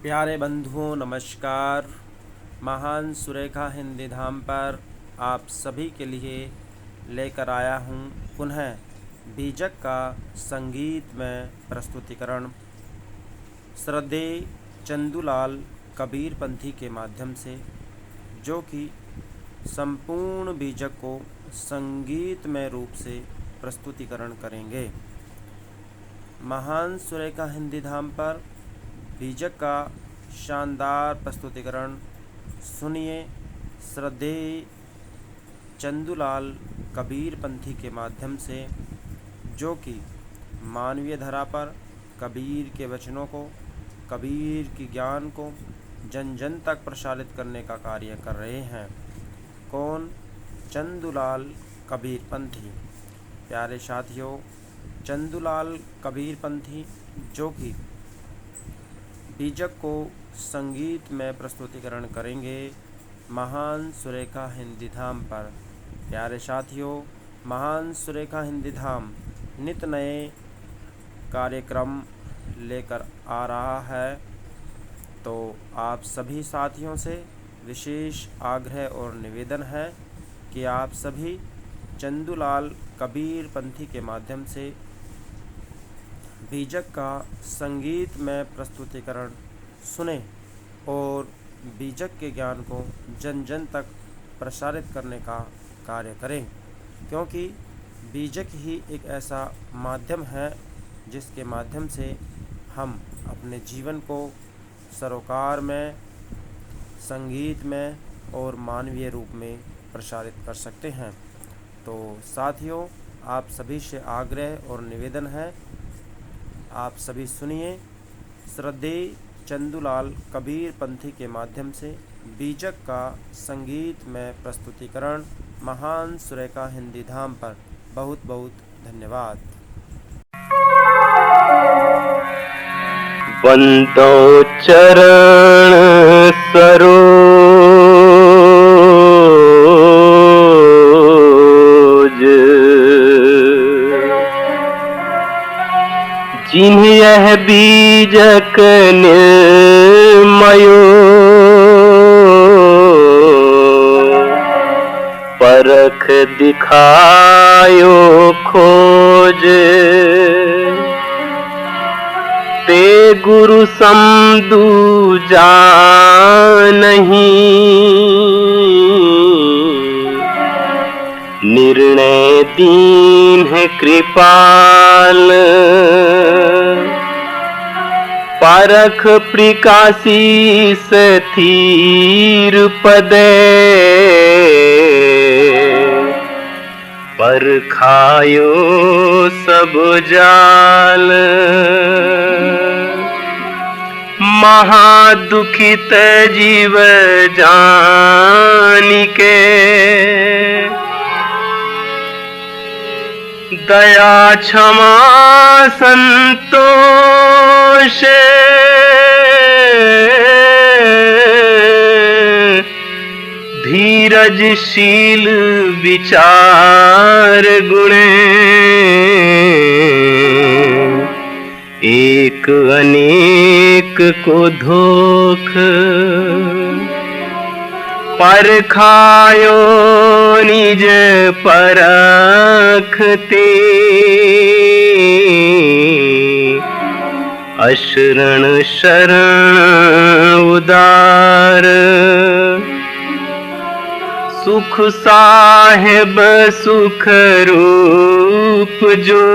प्यारे बंधुओं नमस्कार। महान सुरेखा हिंदी धाम पर आप सभी के लिए लेकर आया हूँ पुनः बीजक का संगीतमय प्रस्तुतिकरण श्रद्धेय चंदूलाल कबीरपंथी के माध्यम से, जो कि संपूर्ण बीजक को संगीतमय रूप से प्रस्तुतिकरण करेंगे। महान सुरेखा हिंदी धाम पर बीजक का शानदार प्रस्तुतिकरण सुनिए श्रद्धेय चंदूलाल कबीरपंथी के माध्यम से, जो कि मानवीय धरा पर कबीर के वचनों को, कबीर की ज्ञान को जन जन तक प्रसारित करने का कार्य कर रहे हैं। कौन? चंदूलाल कबीरपंथी। प्यारे साथियों, चंदूलाल कबीरपंथी जो कि बीजक को संगीत में प्रस्तुतिकरण करेंगे महान सुरेखा हिंदी धाम पर। प्यारे साथियों, महान सुरेखा हिंदी धाम नित नए कार्यक्रम लेकर आ रहा है, तो आप सभी साथियों से विशेष आग्रह और निवेदन है कि आप सभी चंदूलाल कबीरपंथी के माध्यम से बीजक का संगीत में प्रस्तुतिकरण सुने और बीजक के ज्ञान को जन जन तक प्रसारित करने का कार्य करें, क्योंकि बीजक ही एक ऐसा माध्यम है जिसके माध्यम से हम अपने जीवन को सरोकार में, संगीत में और मानवीय रूप में प्रसारित कर सकते हैं। तो साथियों, आप सभी से आग्रह और निवेदन है, आप सभी सुनिए श्रद्धेय चंदूलाल कबीरपंथी के माध्यम से बीजक का संगीत में प्रस्तुतिकरण महान सुरेखा हिंदी धाम पर। बहुत बहुत धन्यवाद। बंदो चरण सरोज, जिन्ह यह बीजक निर्मयो, परख दिखायो खोज, ते गुरु सम दूजा नहीं, निर्णय दीन है कृपाल, परख प्रकाशी स्थिर पदे, परखायो सब जाल, महादुखित जीव जानिके, दया क्षमा संतोष, धीरजशील विचार गुणे, एक अनेक को धोख, परखायो निज परखते, अशरण शरण उदार, सुख साहेब सुख रूप जो,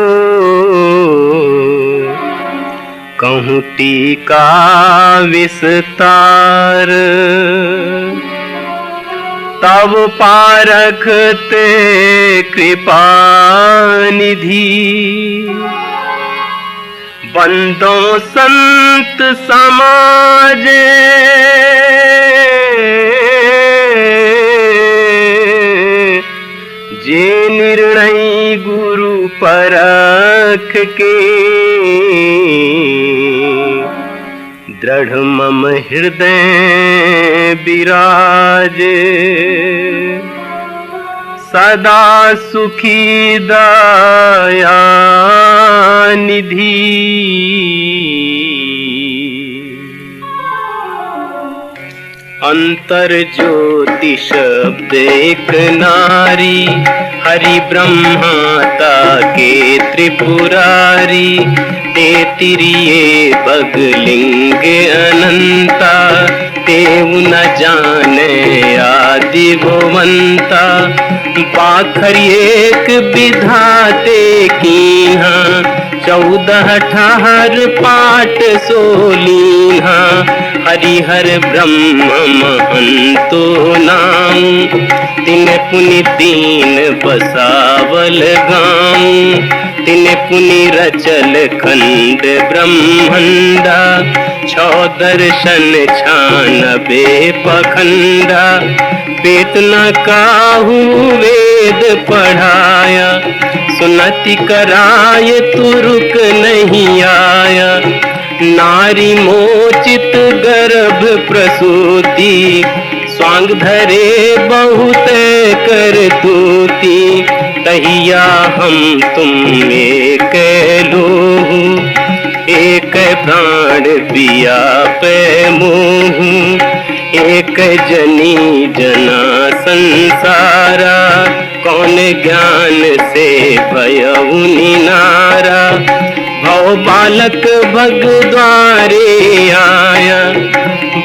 कहूँ टीका विस्तार, तब पारखते कृपा निधि, बंदों संत समाज, जे निर्णय गुरु परख के, दृढ़ मम हृदय विराजे, सदा सुखी दया निधि। अंतर ज्योति शब्द एक नारी, हरि ब्रह्माता के त्रिपुरारी। तेतिरिये बगलिंग अनंता, तेऊ न जाने आदि भुवंता। पाखर एक विधाते कीहा, 14 ठहर पाठ सोलीहा। हरिहर ब्रह्म महंतो नाम, तिन पुनि दीन बसावल गाँव। तिन पुनि रचल खंड ब्रह्मंडा, 6 दर्शन 96 पखंडा। पेट न काहू वेद पढ़ाया, सुनति कराय तुरुक नहीं आया। नारी मोचित गर्भ प्रसूति, स्वांग धरे बहुत करतूती। तहिया हम तुम एक लोहू, एक प्राण पिया पे मोहू। एक जनी जना संसारा, कौन ज्ञान से भयउ निनारा। भव बालक भग द्वारे आया,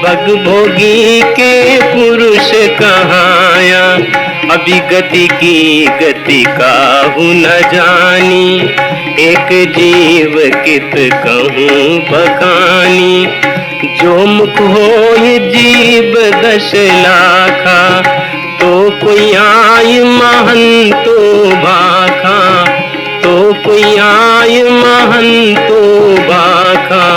भग भोगी के पुरुष कहाया। अभी गति की गति काहू न जानी, एक जीव कित कहूँ बखानी। जो मुख होय जीव 10 लाखा, तो कोई आय महंतो भाखा। तो कोई आय महंतो भाखा।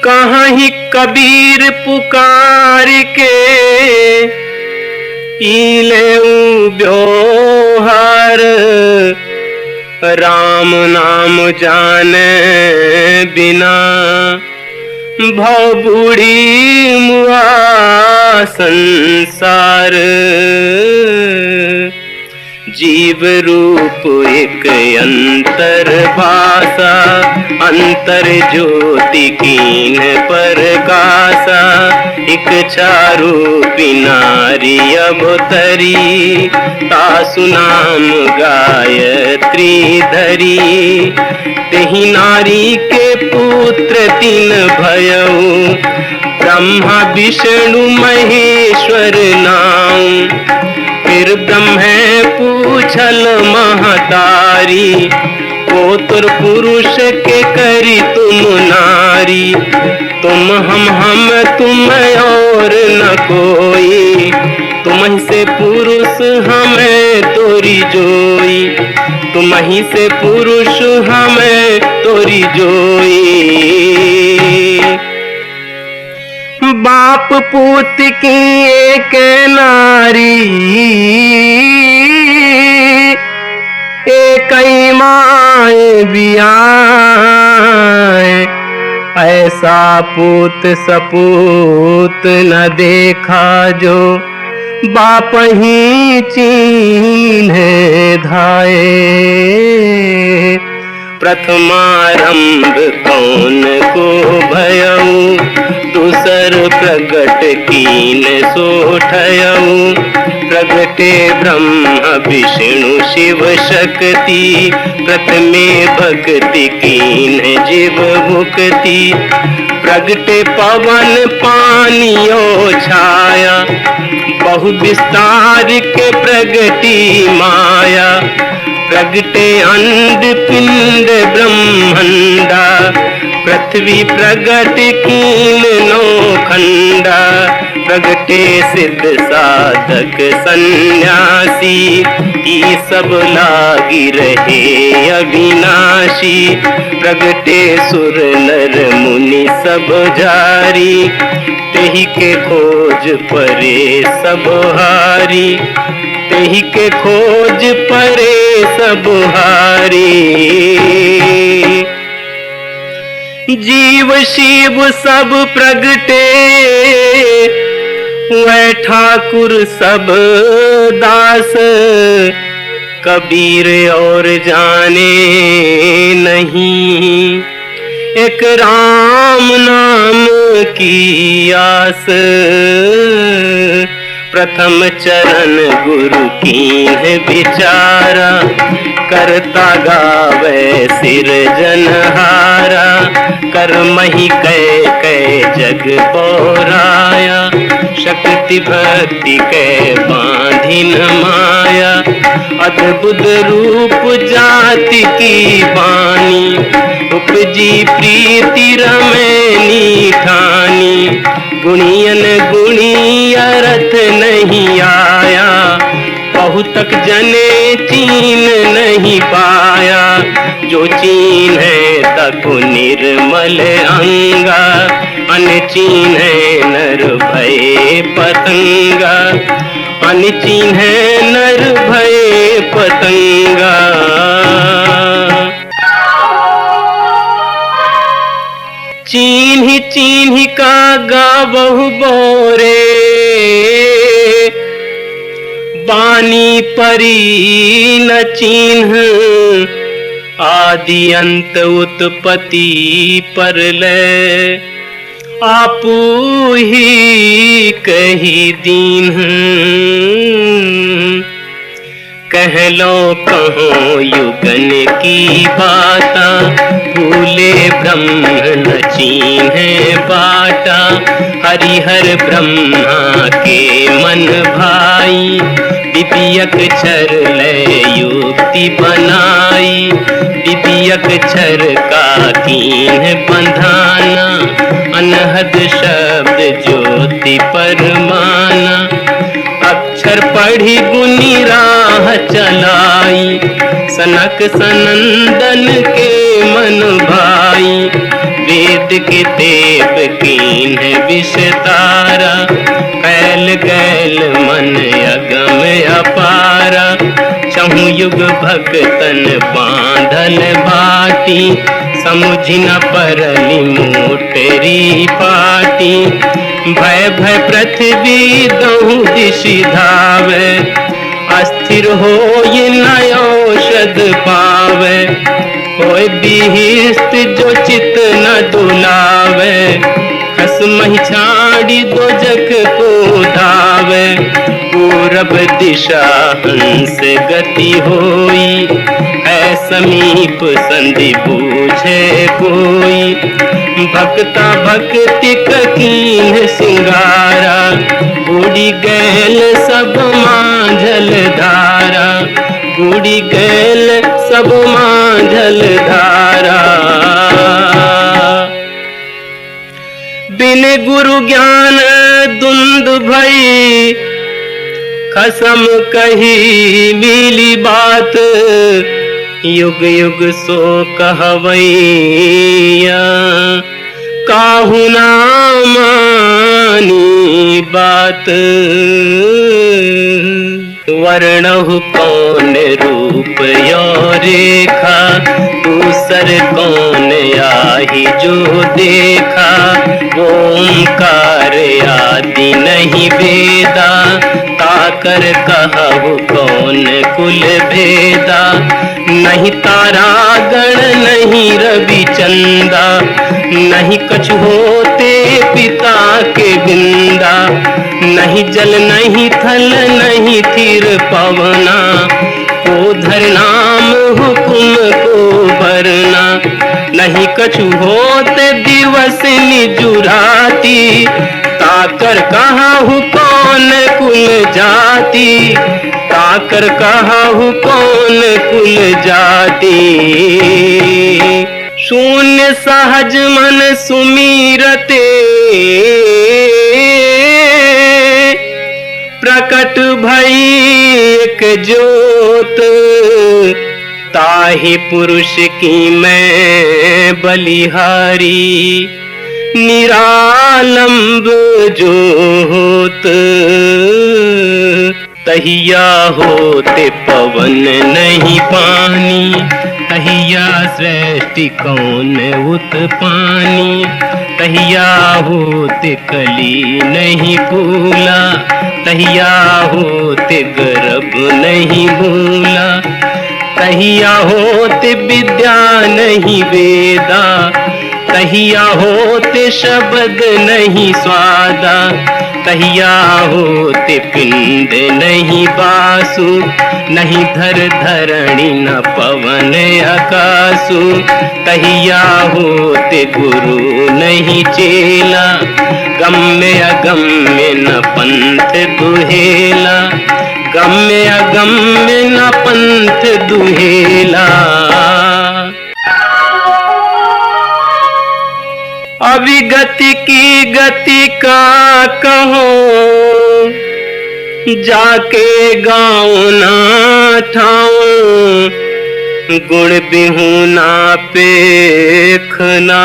कहाँ ही कबीर पुकार के, इलेऊ ब्योहर। राम नाम जाने बिना, भव बूढ़ी मुआ संसार। जीव रूप एक अंतर भाषा, अंतर ज्योति कीन प्रकाशा। एक चारूपी नारी अवतरी, तासु नाम गायत्री धरी। तेहि नारी के पुत्र 3 भयउ, ब्रह्मा विष्णु महेश्वर नाम। फिर ब्रह्म पूछल महतारी, पोत्र पुरुष के करी तुम नारी। तुम हम तुम और न कोई, तुम से पुरुष हमें तोरी जोई। तुम ही से पुरुष हमें तोरी जोई। बाप पूत की एक नारी, एक माए बियाए। ऐसा पूत सपूत न देखा, जो बाप ही चीन्हे धाये। प्रथमारंभ कौन को भयऊ, दूसर प्रगट कीन सोठयऊ। प्रगटे ब्रह्म विष्णु शिव शक्ति, प्रथमे भक्ति कीन जीव मुक्ति। प्रगटे पवन पानियो छाया, बहु विस्तार के प्रगति माया। प्रगटे अंड पिंड ब्रह्मंडा, पृथ्वी प्रगट कीन 9 खंडा। प्रगटे सिद्ध साधक सन्यासी, ई सब लागी रहे अविनाशी। प्रगटे सुर नर मुनि सब जारी, तेहि के खोज परे सब हारी। तेहि के खोज परे सब हारी। जीव शिव सब प्रगटे, वह ठाकुर सब दास। कबीर और जाने नहीं, एक राम नाम की आस, प्रथम चरण गुरु की है विचारा, करता गावे सिरजनहारा, कर्महि कै कै जग पौराया, शक्ति भक्ति कै बांधिन माया, अद्भुत रूप जाति की बानी, उपजी प्रीति रमैनी ठानी, गुणियन गुणी अर्थ नहीं आया, बहुतक जने चीन नहीं पाया, जो चीन है तकु निर्मल अंगा, अनचीन है नर भय पतंगा, अनचीन है नर भय पतंगा। चीन्ही का गावहु बोरे, बानी परी न चिन्ह, आदि अंत उत्पत्ति परलय, आपू ही कही दीन्ह, कह लो कहो युगन की बाता, भूले ब्रह्म न चीन्हे बाटा, हरिहर ब्रह्मा के मन भाई, विपियक छर ले युक्ति बनाई, विपियक छर का कीन बंधाना, अनहद शब्द ज्योति परमाना, अक्षर पढ़ी गुनी राह चलाई, सनक सनंदन के मन भाई, वेद के देव कीन विषतारा, कैल गैल मन अगम अपारा, चहु युग भक्तन बांधल बाटी, समुझ न परली मोटरी पाटी, भय भय पृथ्वी दहु दिशि धावे, अस्थिर हो ये न औषध पावे, होय बिहिस्त जो चित न डुलावे, हस मही छाड़ी दो जग को धावे, पूरब दिशा हंस गति होई, है समीप संधि बूझे कोई, भक्ता भक्ति कीन सिंगारा, बूढ़ी गैल सब मांझल धारा, बूढ़ी गैल सब मांझल धारा। बिन गुरु ज्ञान दुंद भई, कसम कही मिली बात, युग युग सो कहवैया, काहू ना मानी बात, वर्णहु कौन रूप यो रेखा, दूसर कौन आही जो देखा, ओंकार आदि नहीं वेदा, ताकर कहु कौन कुल भेदा, नहीं तारा गण नहीं रवि चंदा, नहीं कछु होते पिता के बिंदा, नहीं जल नहीं थल नहीं थीर पवना, को धर नाम हुकुम को भरना, नहीं कछु होते दिवस निजुराती, ताकर कहाहु कौन कुल जाति, ताकर कहाहु कौन कुल जाति। शून्य सहज मन सुमीरते, प्रकट भई एक ज्योत, ताहि पुरुष की मैं बलिहारी, निरालंब जो होत, तहिया होते पवन नहीं पानी, तहिया सृष्टि कौन उत्पानी, तहिया होते कली नहीं फूला, तहिया होते गर्भ नहीं भूला, तहिया होते विद्या नहीं वेदा, कहिया होते शब्द नहीं स्वादा, कहिया होते पिंड नहीं बासु, नहीं धरणी न पवन आकाशु, कहिया होते गुरु नहीं चेला, गम्य अगम्य न पंथ दुहेला, गम्य अगम्य न पंथ दुहेला। अविगति की गति का कहो, जाके गाँव ना ठाऊं, गुण बिहुना पेखना,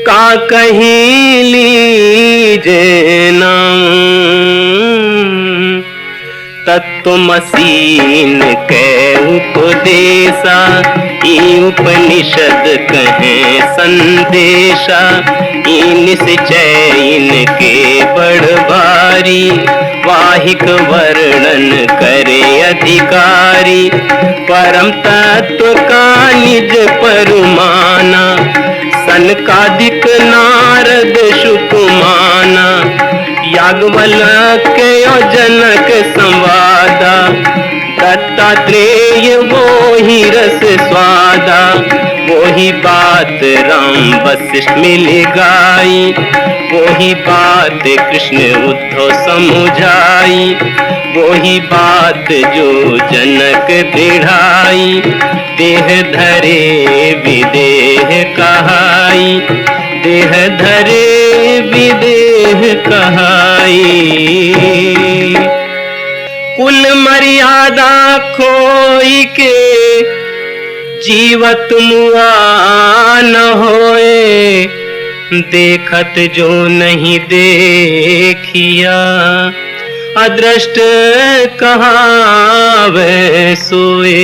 का कहीं लीजे नाऊं। तत्वमसीन के उपदेशा, ई उपनिषद कहे संदेशा, निश्चय इनके बड़ भारी, वाहिक वर्णन करे अधिकारी, परम तत्व का निज परुमाना, सनकादिक नारद शुकुमाना, याज्ञवल्क्य जनक संवादा, दत्तात्रेय वो ही रस स्वादा, वो ही बात राम वशिष्ठ मिल गाई, वो ही बात कृष्ण उद्धव समझाई, वो ही बात जो जनक दृढ़ाई, देह धरे विदेह कहाई, देह धरे विदेह कहाई। कुल मर्यादा खोई के जीवत मुआ न होए, देखत जो नहीं देखिया, अदृष्ट कहावे सोए।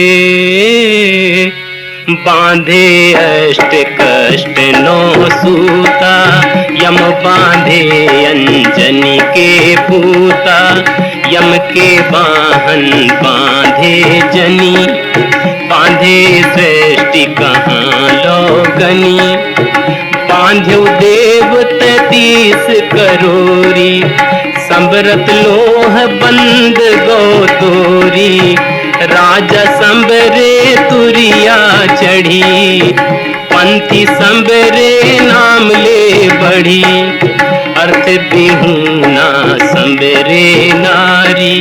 बांधे अष्ट कष्ट नौ सूता, यम बांधे अंजनी के पूता, यम के बाहन बांधे जनी, बांधे सृष्टि कहाँ लोगनी, बांधे देव 33 करोरी, संबरत लोह बंद गोतोरी, राजा संबरे तुरिया चढ़ी, पंथी संबरे नाम ले बढ़ी, अर्थ बिहुना संबरे नारी,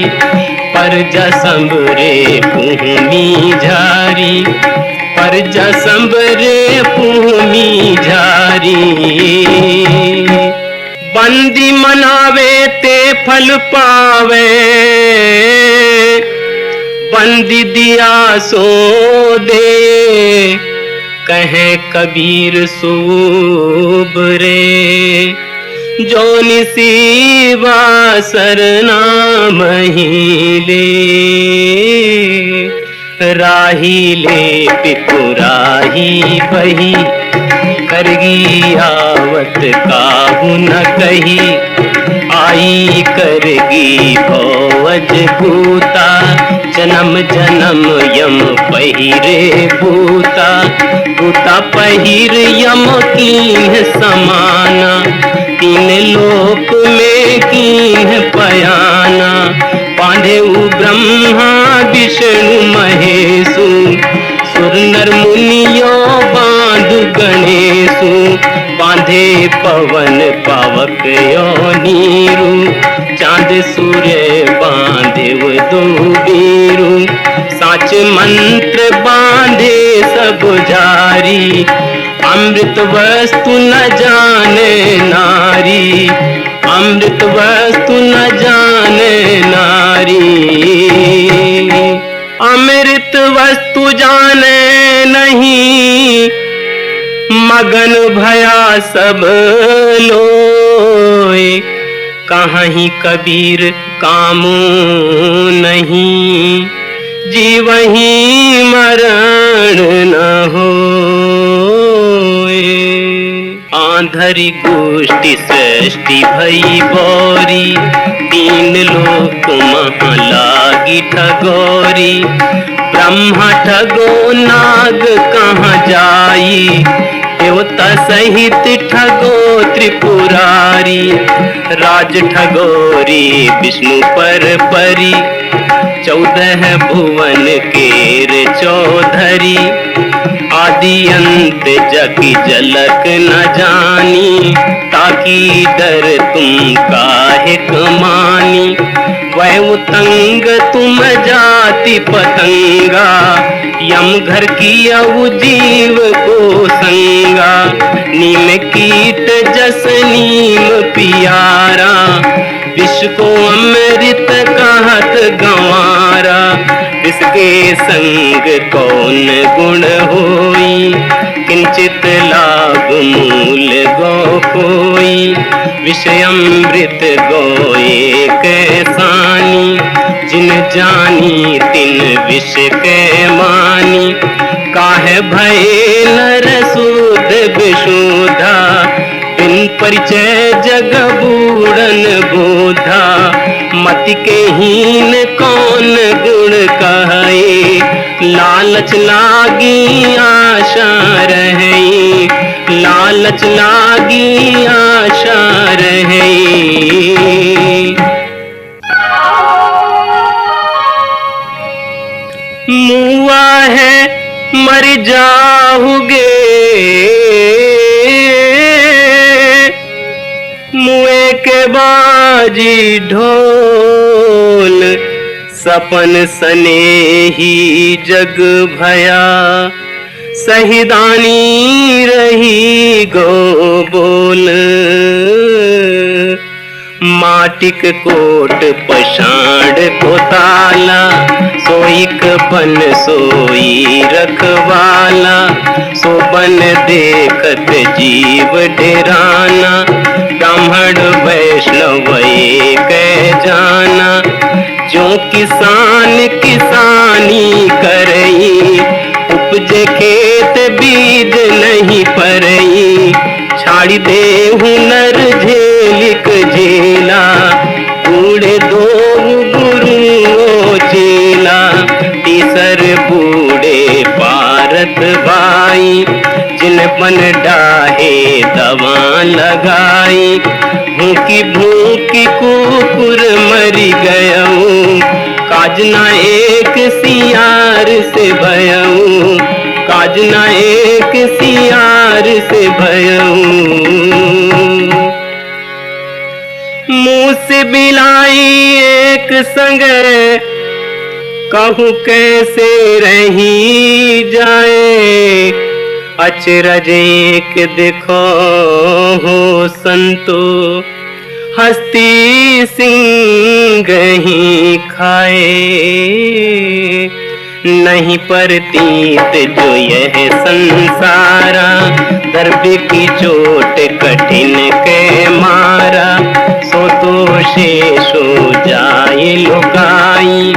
परजा संबरे भूमि झारी, परजा संबरे भूमि झारी। बंदी मनावे ते फल पावे, बंदी दिया सो दे, कहे कबीर सूब रे, जो निसीवा सरनाम ही ले, राही ले पिपुराही बही, करगी आवत काहू न कही, आई करगी भौवज भूता, जन्म जन्म यम पहिरे भूता, भूता पहिर यम कीन समाना, तीन लोक में कीन पयाना, बांधे ब्रह्मा विष्णु महेशु, सुर नर मुनियो बांधु गणेशु, बांधे पवन पावक यो नीरू, चांद सूर्य बांधे दो बीरू, साच मंत्र बांधे सब जारी, अमृत वस्तु न जाने नारी, अमृत वस्तु न जाने नारी, अमृत वस्तु जाने नहीं, मगन भया सब लोए, कहीं कबीर कामू नहीं, जीवही मरण न होए। आंधरी गोष्ठी सृष्टि भई बौरी, तीन लोक महा लागी ठगोरी, ब्रह्मा ठगो नाग कहाँ जाई, देवता सहित ठगो त्रिपुरारी, राज ठगोरी विष्णु पर परी, 14 भुवन केर चौधरी, आदि अंत जकी झलक न जानी, ताकि डर तुम काहे कमानी। वह उतंग तुम जाति पतंगा, यम घर की अव जीव को संगा, नीम कीट जस नीम पियारा, विष को अमृत कहत गंवारा, इसके संग कौन गुण होई, किंचित लाभ मूल गो कोई, विषयमृत गो एक सानी, जिन जानी तिन विष के मानी, काहे भय नर सूद विशुद्धा, बिन परिचय जग बूढ़न बोधा, मति के हीन कौन गुण कहे, लालच लागी आशा रहे, लालच लागी आशा रहे। मुआ है मर जाओगे, मुए के बाजी ढोल, सपन सने ही जग भया, सहिदानी रही गो बोल, माटिक कोट पषाण को ताला, सोईक बन सोई रखवाला, सो बन देखत जीव डेराना, ब्राह्मण वैष्णव एक जाना, जो किसान किसानी करई, उपजे खेत बीज नहीं परई, छाड़ी दे हुनर झेलिक झेला, बूढ़े दो गुरु चेला, तीसर बूढ़े पारत भाई, जिन बन डाहे दवा लगाई, भूखी भूखी कुकुर मरी गयऊ, काजना एक सियार से भयऊ, काजना एक सियार से भयऊ। मुँह से बिलाई एक संग, कहूँ कैसे रही जाए, अचरज एक देखो हो संतो, हस्ती सिंह ही खाए, नहीं परतीत जो यह संसारा, दर्द की चोट कठिन के मारा, सो तो शेष हो जाए लुकाई,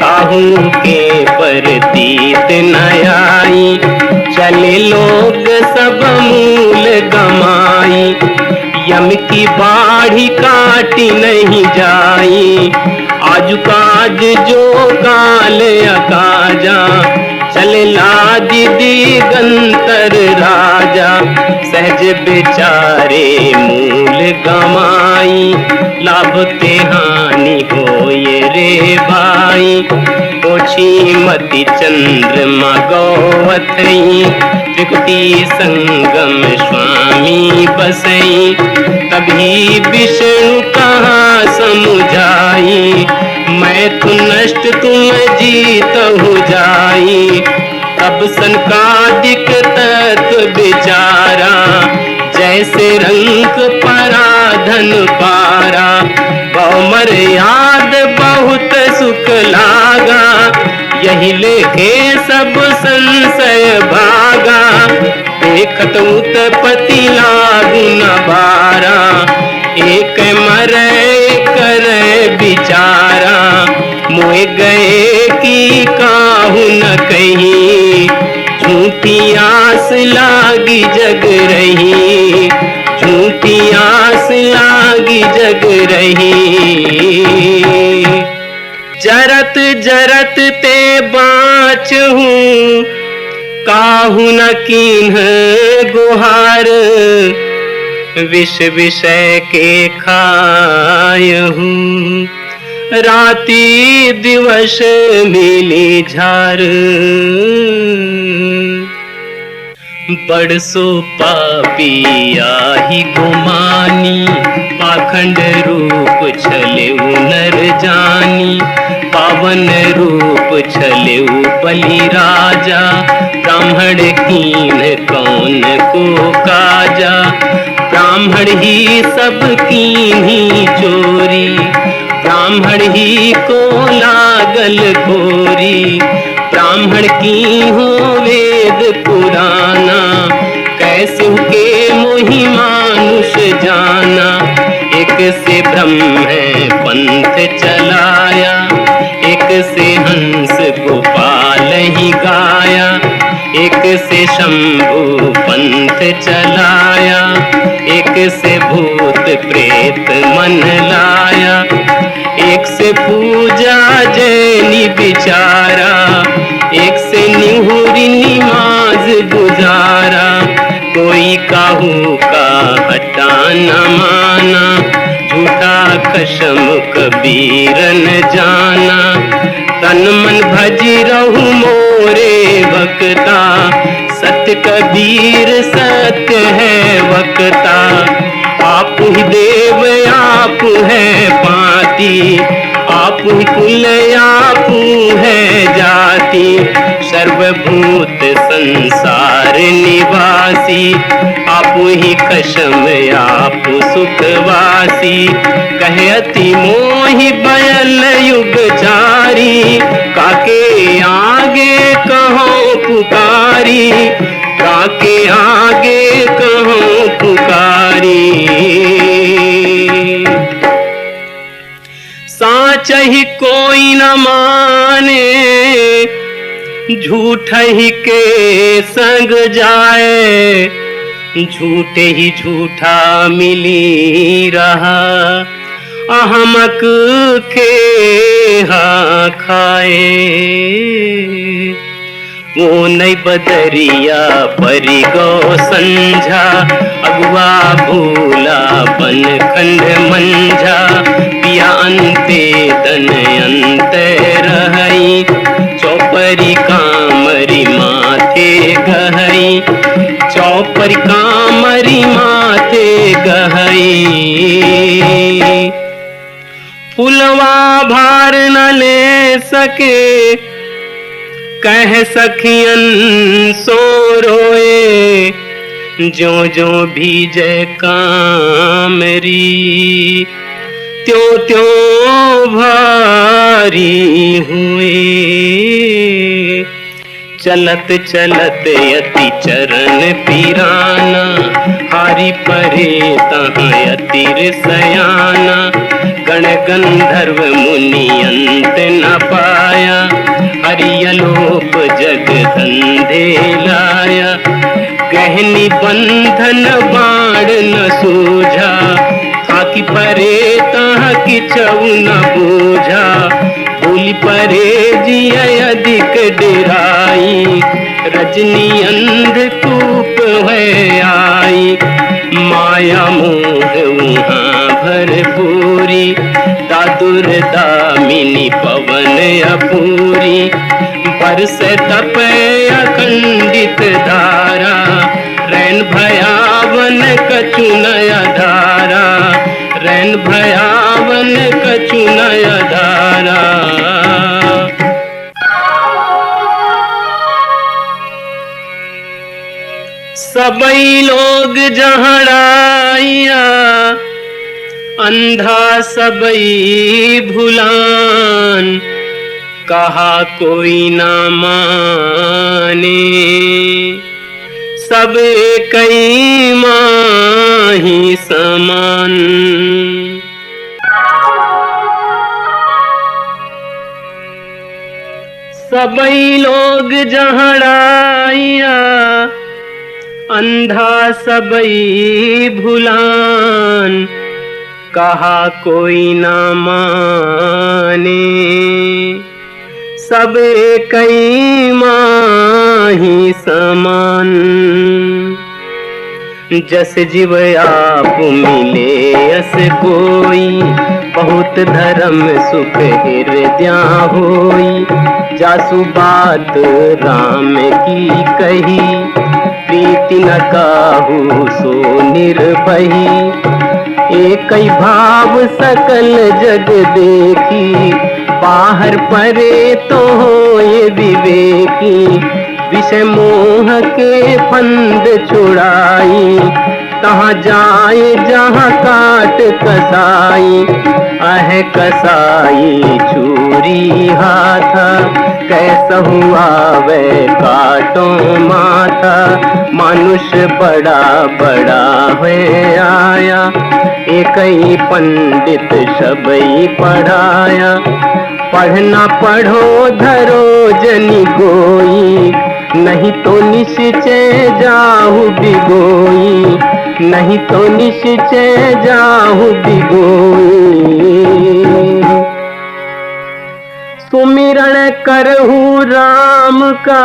काहू के परतीत न आई, चले लोग सब मूल गमाई, यम की बाढ़ी काटी नहीं जाई, आज काज जो काल अकाजा, चले लाज दिगंतर राजा, सहज बेचारे मूल गमाई, लाभ ते हानि होए रे भाई, ओछी मति चंद्रमा गौवथई, त्रिकुटी संगम स्वामी बसई, तभी विष्णु कहाँ समुझाई, मैं तु नष्ट तुम जीत हो जाई, तब संकादिक तत्व विचारा, जैसे रंग पराधन पारा, बहुमर याद बहुत सुख लागा, यही लेखे सब संशय भागा, देखत उत्पत्ति लागू न बारा, एक मरे करे बिचारा, मोए गए की काहू न कहीं, झूठी आस लागी जग रही, झूठी आस लागी जग रही। जरत जरत ते बाँच हूँ, काहू न कीन्ह गुहार विष विषय के खायहूँ राति दिवस मिली झार बड़सो पापी आही गुमानी पाखंड रूप छलेऊ नर जानी पावन रूप छलेऊ बलि राजा ब्राह्मण कीन कौन को काजा ब्राह्मण ही सब कीन्ही चोरी ब्राह्मण ही को लागल खोरी ब्राह्मण की हो वेद पुराना कैसे के मोहि मानुष जाना एक से ब्रह्म पंथ चलाया एक से हंस गोपाल ही गाया एक से शंभु पंथ चलाया एक से भूत प्रेत मन लाया एक से पूजा जैनी बिचारा एक से निहुरी निमाज गुजारा कोई काहू का हटा न माना झूठा खशम कबीर न जाना तन मन भजी रहू मोरे वक्ता सत्य कबीर सत्य है वक्ता आप ही देव आप है पाती आप ही कुल आप है जाति सर्वभूत संसार निवासी आप ही खशम आप सुखवासी कहती मोहि बयल युग चारी काके आगे कहो पुकारी काके आगे कहो पुकारी साच ही कोई न माने झूठ ही के संग जाए झूठे ही झूठा मिली रहा अहमक के हा खाए वो नहीं बदरिया परी गो संझा अगुआ भूला बन खंड मंझा पिया अंते तन अंत रहई चौपरी कामरी माथे गहई चौपरी कामरी माथे गहई फुलवा भार न ले सके कह सखियन सो रोए जो जो भीजे कामरी त्यों त्यों भारी हुए चलत चलत यति चरण पिराना हारी परे तहाँ यतिर सयाना गण गंधर्व मुनि अंत न पाया हरियलोप जग धंधे लाया गहनी बंधन बाण न सूझा थाकी परे तहाँ की चऊ न बूझा बोली परे जिया अधिक डेराई रजनी अंधकूप है आई माया मोह वहाँ भरपूरी दादुर दामिनी पवन अपूरी बरस तप अखंडित धारा रैन भयावन कछु नया धारा रैन भयावन कछु नया धारा सबई लोग जहड़ाइया अंधा सबई भुलान कहा कोई ना माने सब कई माही समान सबई लोग जहड़ाइया अंधा सबई भुलान कहा कोई ना माने सब कई माही समान जस जीव आप मिले अस कोई, बहुत धर्म सुख हृदय होई। जासु बात राम की कही, प्रीति न काहू सो निर्भही। एक ही भाव सकल जग देखी, बाहर परे तो हो ये विवेकी। विषय मोह के फंद छुड़ाई, तहाँ जाए जहाँ काट कसाई। अह कसाई छुरी हाथा, कैसा हुआ वे काटो माथा। मनुष्य बड़ा बड़ा है आया, एक ही पंडित सबई पढ़ाया। पढ़ना पढ़ो धरो जनि गोई, नहीं तो निश्चय जाहु बिगोई। नहीं तो निश्चय जाहु बिगोई। सुमिरण करहु राम का,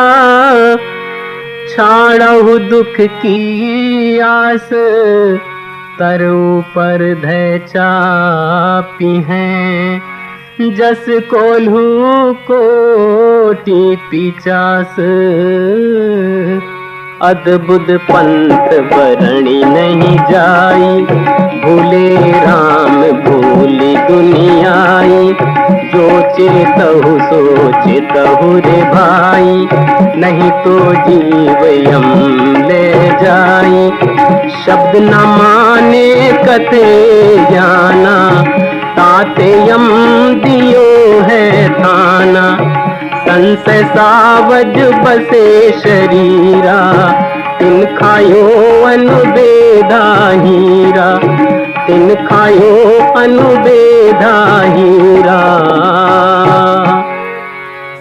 छाड़हु दुख की आस। तरु पर धै चापी हैं, जस कोल्हू कोटि पिचास। अद्भुत पंथ बरणी नहीं जाई, भूले राम भूली दुनियाई। जो चेतहु सो चेतहु रे भाई, नहीं तो जीव यम ले जाई। शब्द न माने कथे जाना, ताते यम दियो है थाना। संशय सावज बसे शरीरा, तिन खायो अनुबेदा हीरा। तिन खायो अनुबेदा हीरा।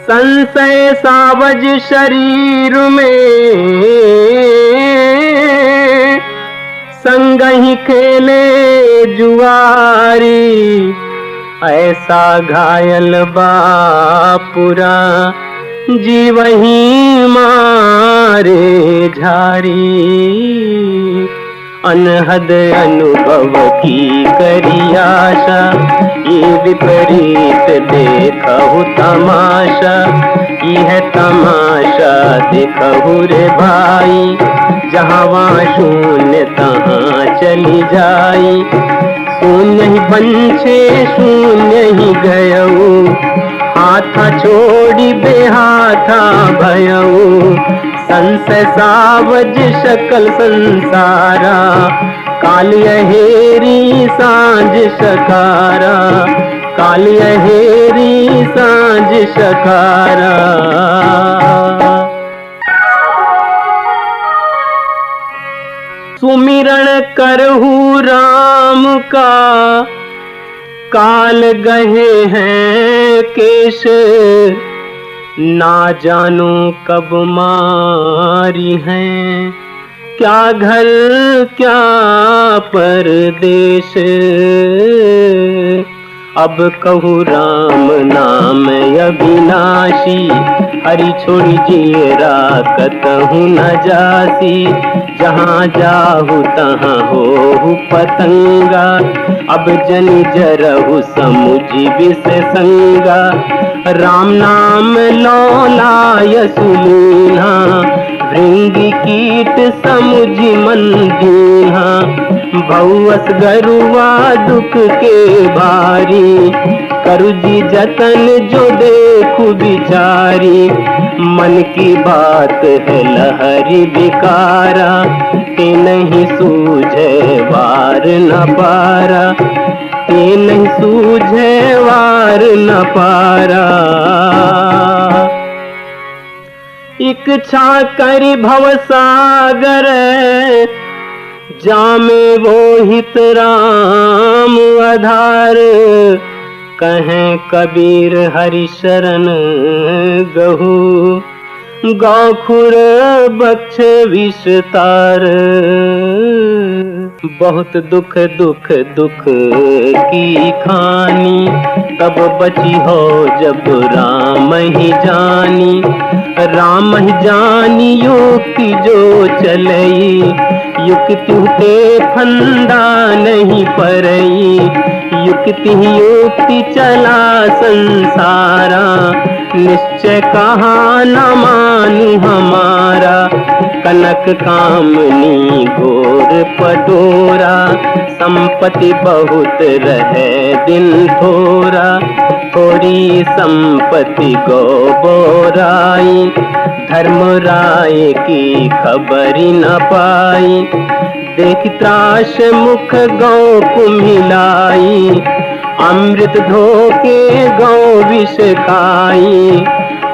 संशय सावज शरीर में, संग ही खेले जुआरी। ऐसा घायल बापुरा, जीव ही मारे झारी। अनहद अनुभव की करी आशा, ये विपरीत देखहु तमाशा। यह तमाशा देखहु रे भाई, जहाँ वहाँ शून्य तहाँ चली जाई। शून्य ही बंछे शून्य ही गयऊ, हाथा छोड़ी बेहाथा भयऊ। संशय सावज शकल संसारा, कालिय हेरी सांझ सकारा। कालिय हेरी सांझ सकारा। सुमिरण करहु राम का, काल गहे हैं केश। ना जानो कब मारी हैं, क्या घर क्या परदेश। अब कहू राम नाम अविनाशी, हरि छोड़ी जिए राकतहु न जासी। जहाँ जाहु तहाँ होहु पतंगा, अब जनि जरहु समुझि विष संगा। राम नाम लौलाय सुलीना, भृंगी कीट समुझि मन दीन्हा। भौवस गरुआ दुख के भारी, करुजी जतन जो देखु बिचारी। मन की बात है लहरी विकारा, ते नहीं सूझे वार न पारा। ते नहीं सूझे वार न पारा। इच्छा करि भवसागर, जामे वो हित राम आधार। कहें कबीर हरि शरण गहु, गौखुर बक्ष विस्तार। बहुत दुख दुख दुख की खानी, तब बची हो जब राम ही जानी। राम ही जानी युक्ति जो चलई, युक्ति ते फंदा नहीं परई। युक्ति ही युक्ति चला संसारा, निश्चय कहा न मानु हमारा। कनक कामनी घोर पटोरा, संपत्ति बहुत रहे दिन थोरा। थोड़ी संपत्ति गो बोराई, धर्मराय की खबरी न पाई। देख त्रास मुख गौ को मिलाई, अमृत धोके गौ विष खाई।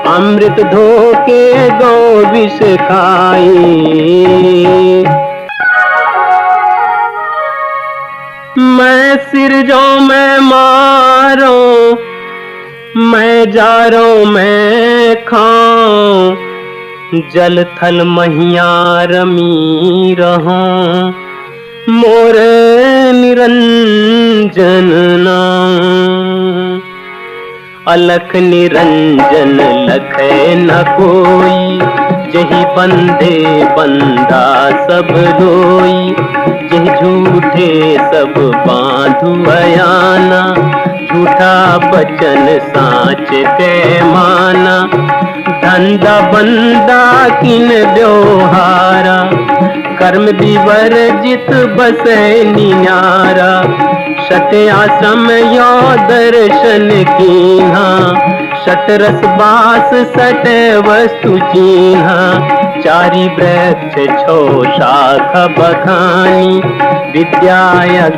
अमृत धोके गौ विष खाई। मैं सिर जो मैं मारो, मैं जारो मैं खाऊं। जल थल महिया रमी रहूं, मोर निरंजन नाम। अलख निरंजन लखै न कोई, जही बंदे बंदा सब लोई। जह झूठे सब बांधु अयाना, झूठा बचन साँच के माना। धंधा बंदा किन व्यवहारा, कर्म विवर्जित बसे निन्यारा। शत आश्रम यो दर्शन कीन्हा, शतरस बास सट वस्तु चीन्हा। चारि वृक्ष छो शाख बखानी, विद्या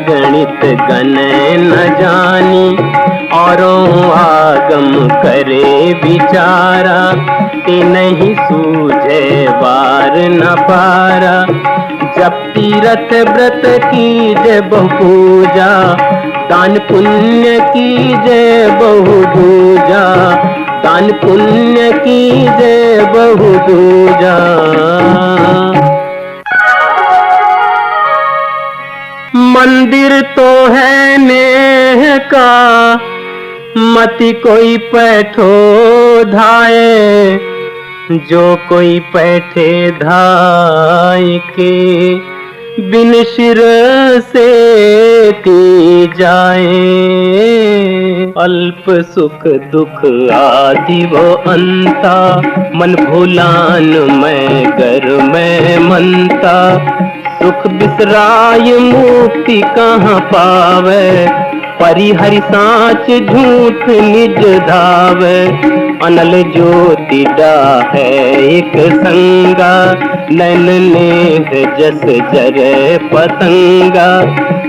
गणित गण न जानी। औरों आगम करे विचारा, ते नहीं सूझे वार न पारा। जब तीरथ व्रत की जय बहु पूजा, दान पुण्य की जय बहु दूजा। दान पुण्य की जय बहु दूजा। मंदिर तो है नेह का, मति कोई पैठो धाये। जो कोई पैठे धाय के, बिन सिर से ती जाए। अल्प सुख दुख आदि वो अंता, मन भूलान मैं घर में मनता। सुख बिसराय मुक्ति कहाँ पावे, परिहरि साँच झूठ निज धावे। अनल ज्योति डाहे एक संगा, नैन नेह जस जरे पतंगा।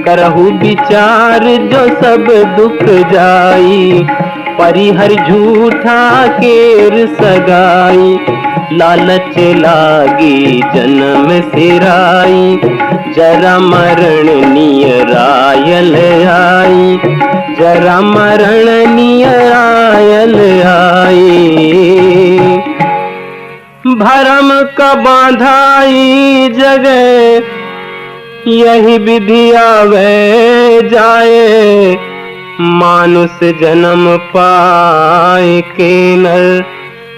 करहु विचार जो सब दुख जाई, परिहर झूठा केर सगाई। लालच लागी जन्म सिराई, जरा मरण नियरायल आई। जरा मरण नियरायल आई। भरम का बांधाई जगह, यही विधि आवे जाए। मानुष जन्म पाए के नर,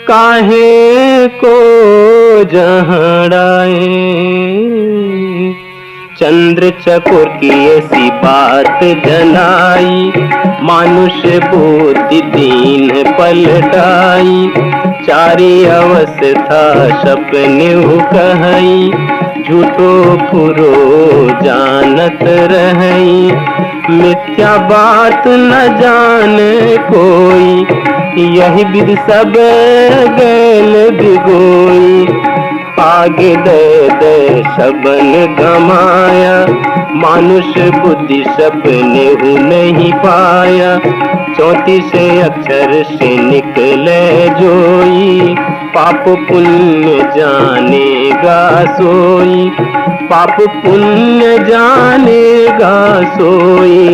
काहे को जहड़ाए। चंद्र चकोर की ऐसी बात जनाई, मानुष बुद्धि दीन पलटाई। चारी अवस्था सपने कहई, झूठो पुरो जानत रहई। मिथ्या बात न जाने कोई, यही विधि सब गैल बिगोई। आगे दे दे सबन गमाया, मानुष बुद्धि सपने हु नहीं पाया। 34 अक्षर से निकले जोई, पाप पुण्य जानेगा सोई। पाप पुण्य जानेगा सोई।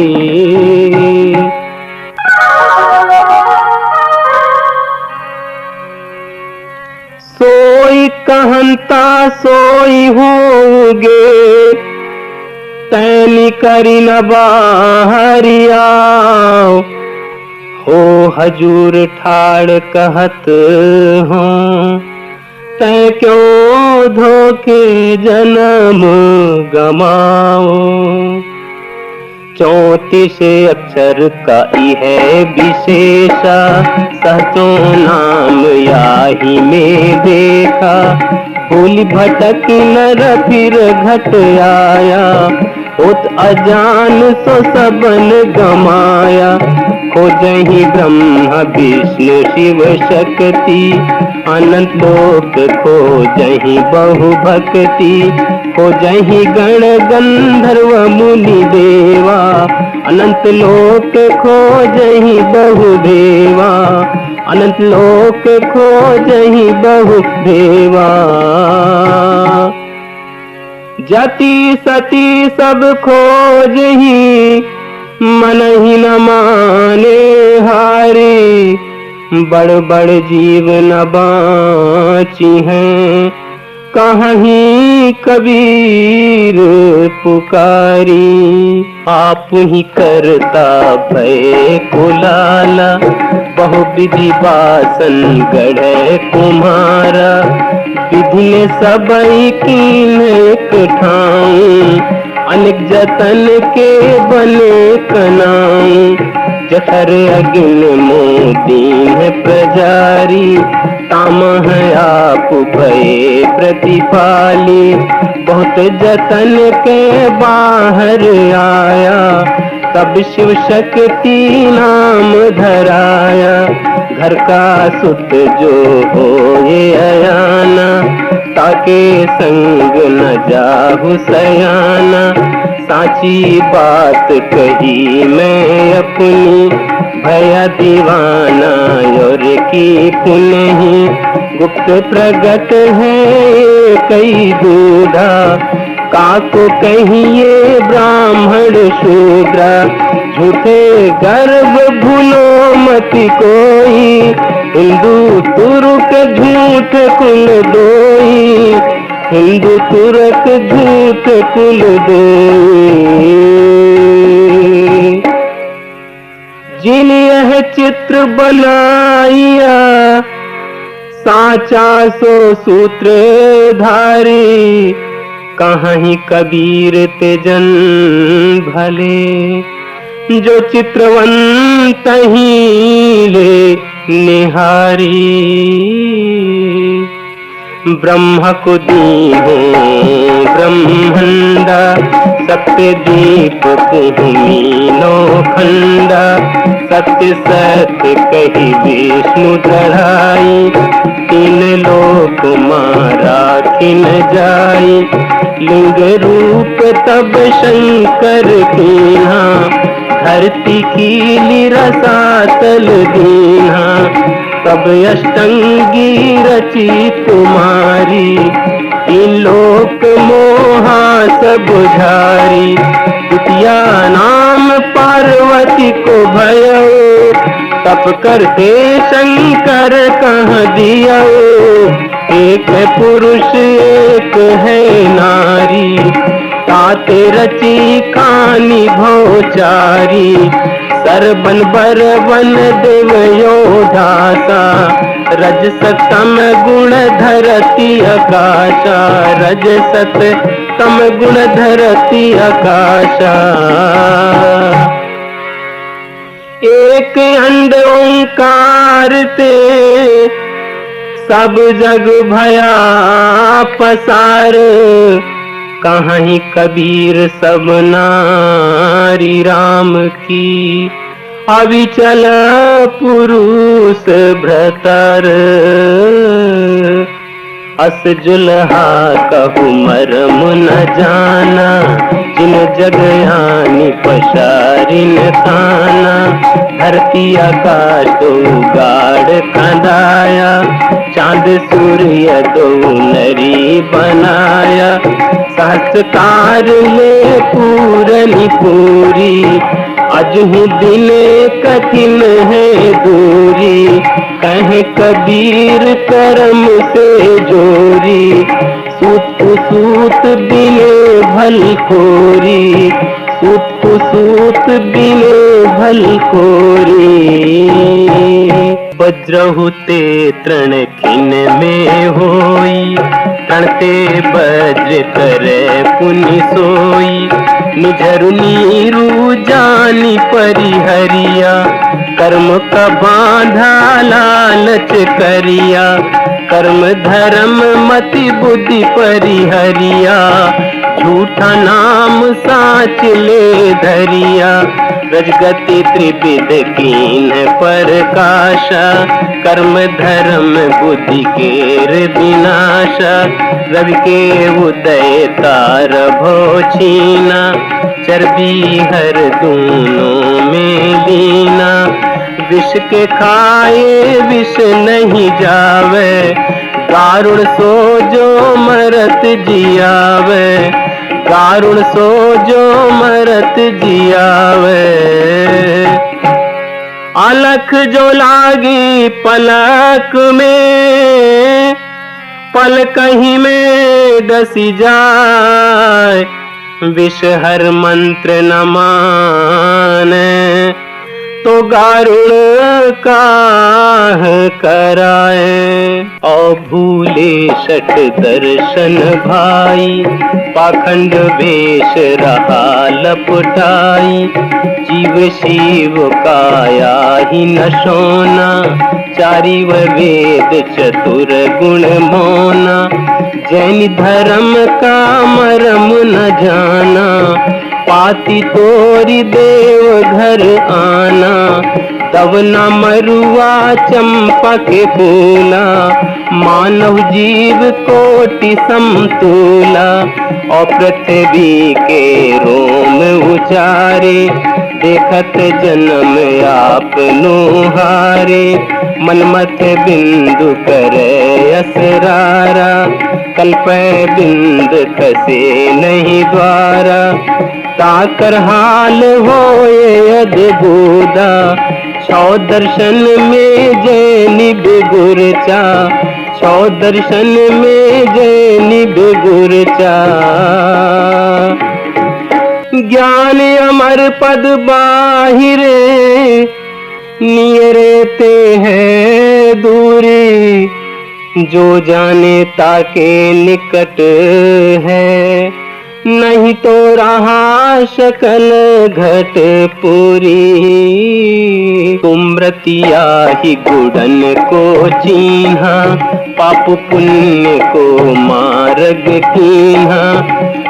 सो सोई होगे, तैनी करी न बाहरिया। हो हजूर ठाड़ कहत हूँ, तै क्यों धोखे जन्म गमाओ। 34 अक्षर का है विशेषा, सहचो नाम याही में देखा। भूल भटक नर फिर घट आया, होत अजान सो सबन गमाया। खोजहि ब्रह्म विष्णु शिव शक्ति, अनंत लोक खोजहि बहु भक्ति। खोजहि गण गंधर्व मुनि देवा, अनंत लोक खोजहि बहु देवा। अनंत लोक खोजहि बहु देवा। जति सती सब खोजहि, मन ही न माने हारे। बड़ बड़ जीव न बाँची हैं, कहीं कबीर पुकारी। आप ही करता भय कुलाला, बहु विधि बासन गढ़े कुम्हारा। विधि ने सबई कीन एक ठाऊं, अनेक जतन के बने कनाऊं। जठर अग्नि मोदीन प्रजारी, तामह आप भये प्रतिपाली। बहुत जतन के बाहर आया, तब शिव शक्ति नाम धराया। घर का सुत जो हो ये अयाना, ताके संग न जाहु सयाना। साची बात कही मैं अपनी, भया दीवाना और की पुनहि। गुप्त प्रगट है कई दूधा, काको कहिए ब्राह्मण शूद्र। झूठे गर्भ भूलो मति कोई, हिंदू तुर्क झूठ कुल दोई। हिंदू तुर्क झूठ कुल दोई। जिन यह चित्र बनाइया, साचा सो सूत्रधारी। कहीं कबीर ते जन भले, जो चित्रवंत ही ले निहारी। ब्रह्म को दीहो ब्रह्मंडा, सत्य दीप मीनो खंडा। सत्य सत्य कही विष्णु चढ़ाई, तीन लोक मारा खिन जाई। लिंग रूप तब शंकर कीन्हा, धरती की रसातल दीन्हा। तब अष्टंगी रची तुम्हारी, इन लोक मोहा सब झारी। द्वितीया नाम पार्वती को भयो, तप करते शंकर कह दिया। एक है पुरुष एक है नारी, ताते रची कानी भौचारी। सरबन बरबन देव योधासा, रजस तम गुण धरती आकाशा। रजसत तम गुण धरती आकाशा। एक अंड ओंकार ते, सब जग भया पसार। कहीं कबीर सब नारी राम की, अविचल पुरुष भ्रतर। अस जुल्हा कहु मरम न जाना, जिन जगयानी पशारिन थाना। धरती आकाश दो गाड़ खंडाया, चांद सूर्य दो नरी बनाया। सहस्कार ले पूरनी पूरी, अजहु दिन कठिन है दूरी। कहे कबीर कर्म से जोरी, सूत कुसूत बिने भलखोरी, सूत कुसूत बिने भलखोरी। वज्रहु ते तृण खिन में होई, तणते वज्र करे पुनि सोई। निझरु नीरू जानी परिहरिया, कर्म का बांधा लालच करिया। कर्म धर्म मति बुद्धि परिहरिया, झूठा नाम साच ले धरिया। रजगति त्रिविध कीन प्रकाशा, कर्म धर्म बुद्धि केर विनाशा। रवि के उदय तार भो छीना, चर्बी हर दूनों में लीना। विष के खाए विष नहीं जावे, दारुण सो जो मरत जियावे। दारुण सो जो मरत जियावे। अलख जो लागी पलक में, पल कहीं में डसी जाए। विष हर मंत्र न माने, तो गारुण काह कराए। और भूले शठ दर्शन भाई, पाखंड वेश रहा लपटाई। जीव शिव काया ही न सोना, चारिव वेद चतुर गुण मोना। जैन धर्म का मरम न जाना, पाती तोरी देव घर आना। तब न मरुआ चंपा के फूला, मानव जीव कोटि समतूला। और पृथ्वी के रोम उचारे, देखत जन्म आपनो हारे। मनमथ बिंदु करे असरारा, कल्पे बिंद खसे नहीं द्वारा। ताकर हाल होए अद्भुता, छौ दर्शन में जैनि बिगुरचा। छौ दर्शन में जैनि बिगुरचा। ज्ञान अमर पद बाहिरे, नियरे ते है दूरी। जो जाने ताके निकट है, नहीं तो रहा शकल घट पूरी। सुमृतिया ही गुड़न को चीन्हा, पाप पुण्य को मार्ग कीन्हा।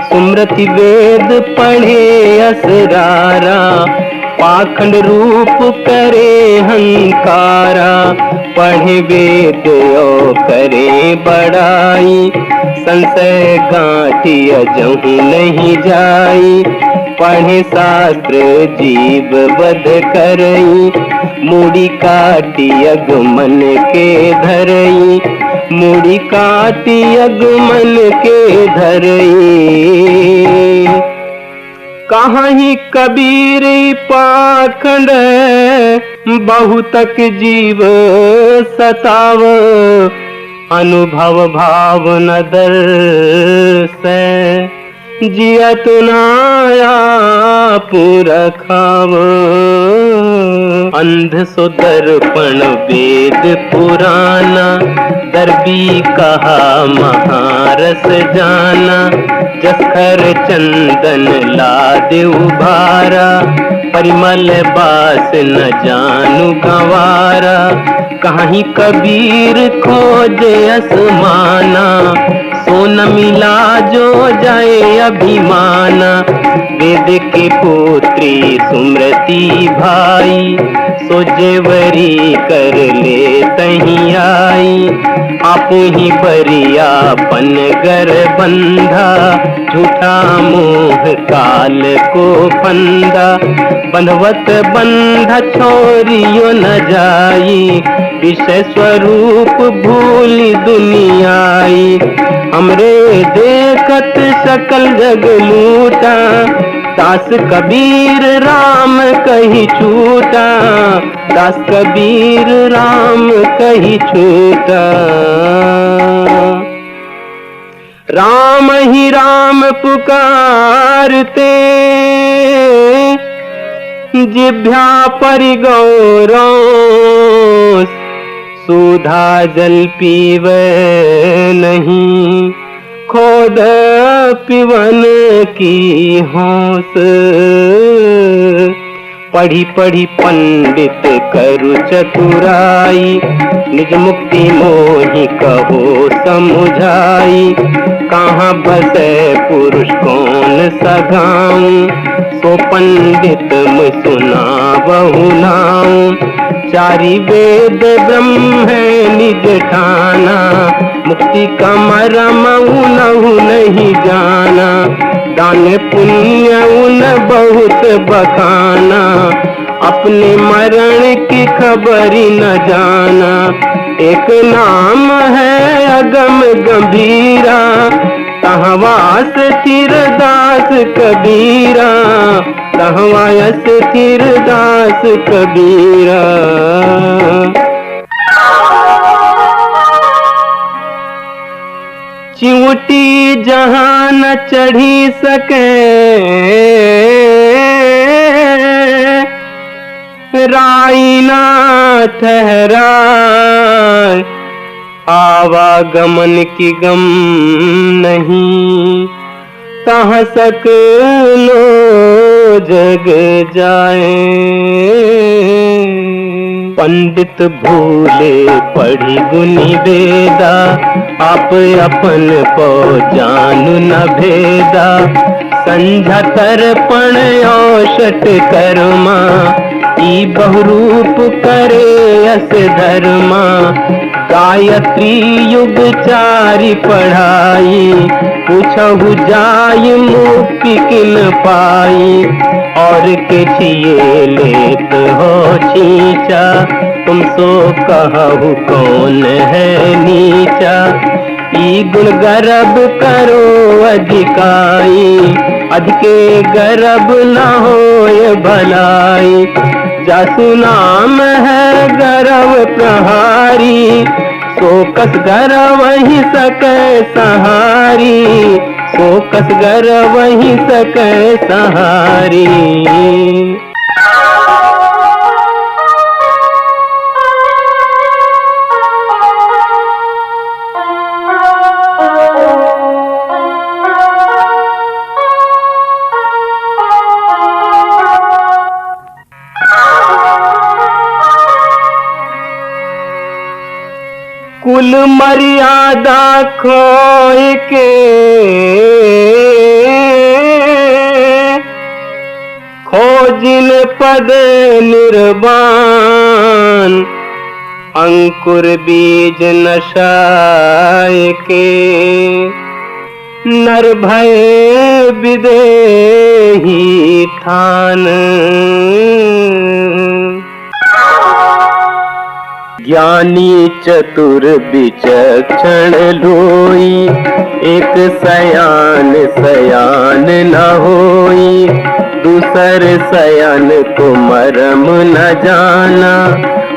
सुमृति वेद पढ़े असरारा, पाखंड रूप करे हंकारा। पढ़े वेद और करे बड़ाई, संशय गांठी अजहू नहीं जाई। पढ़े शास्त्र जीव वध करई, मूड़ी काटी अगमन के धरई। मूड़ी काटी अगमन के धरई। कहाँ ही कबीर पाखंड, बहुतक जीव सताव। अनुभव भाव न दर्श, जियत नाया पूरा खाव। अंध सो दर्पण वेद पुराना, दर्बी कहा महारस जाना। जसखर चंदन लाद उभारा, परिमल बास न जानू गंवारा। कहीं कबीर खोजे असमाना, सोन मिला जो जाए अभिमाना। वेद के पुत्री सुमृति भाई, सोजेवरी कर ले तहीं आई। आपू ही बरियापन गर बंधा, झूठा मोह काल को फंदा। बंधवत बंधा छोरियो न जाई, विषय स्वरूप भूली दुनियाई। हमरे देखत सकल जग लूटा, दास कबीर राम कही छूटा। दास कबीर राम कही छूटा। राम ही राम पुकारते, जिभ्या परि गौरों सुधा जल पीवे नहीं, खोद पिवन की होंस। पढ़ी पढ़ी पंडित करु चतुराई, निज मुक्ति मोहि कहो समुझाई। कहाँ बसे पुरुष कौन सगाऊं, सो पंडित मैं सुनावहु नाऊं। चारि वेद ब्रह्म है निज ठाना, मुक्ति का मरम उनहु नहीं जाना। दान पुण्य उन बहुत बखाना, अपने मरण की खबरी न जाना। एक नाम है अगम गंभीरा, तहवा स्थिर दास कबीरा, तहवा स्थिर दास कबीरा। चिमटी जहां न चढ़ी सके, राई ना ठहराए। आवागमन की गम नहीं, तहाँ सक लो जग जाए। पंडित भूले पढ़ी गुनी वेदा, आप अपन पो जानू न भेदा। संझा तर्पण औषट कर्मा, ई बहुरूप करे अस धर्मा। गायत्री युग चारि पढ़ाई, पूछहु जाय मुक्ति किन पाई। और के छिए लेत हो छींचा, तुम सो कहु कौन है नीचा। ई गुण गर्भ करो अधिकाई, अधिके गर्भ न होय भलाई। जासु नाम है गर्भ प्रहारी, सो कस गर्भ वही सके सहारी। सो कस गर्भ वही सके सहारी। कुल मर्यादा खोए के, खोजिन पद निर्वाण। अंकुर बीज नशाय के, नर भय विदेही थान। ज्ञानी चतुर विचक्षण लोई, एक सयान सयान न होई। दूसर सयान को मरम न जाना,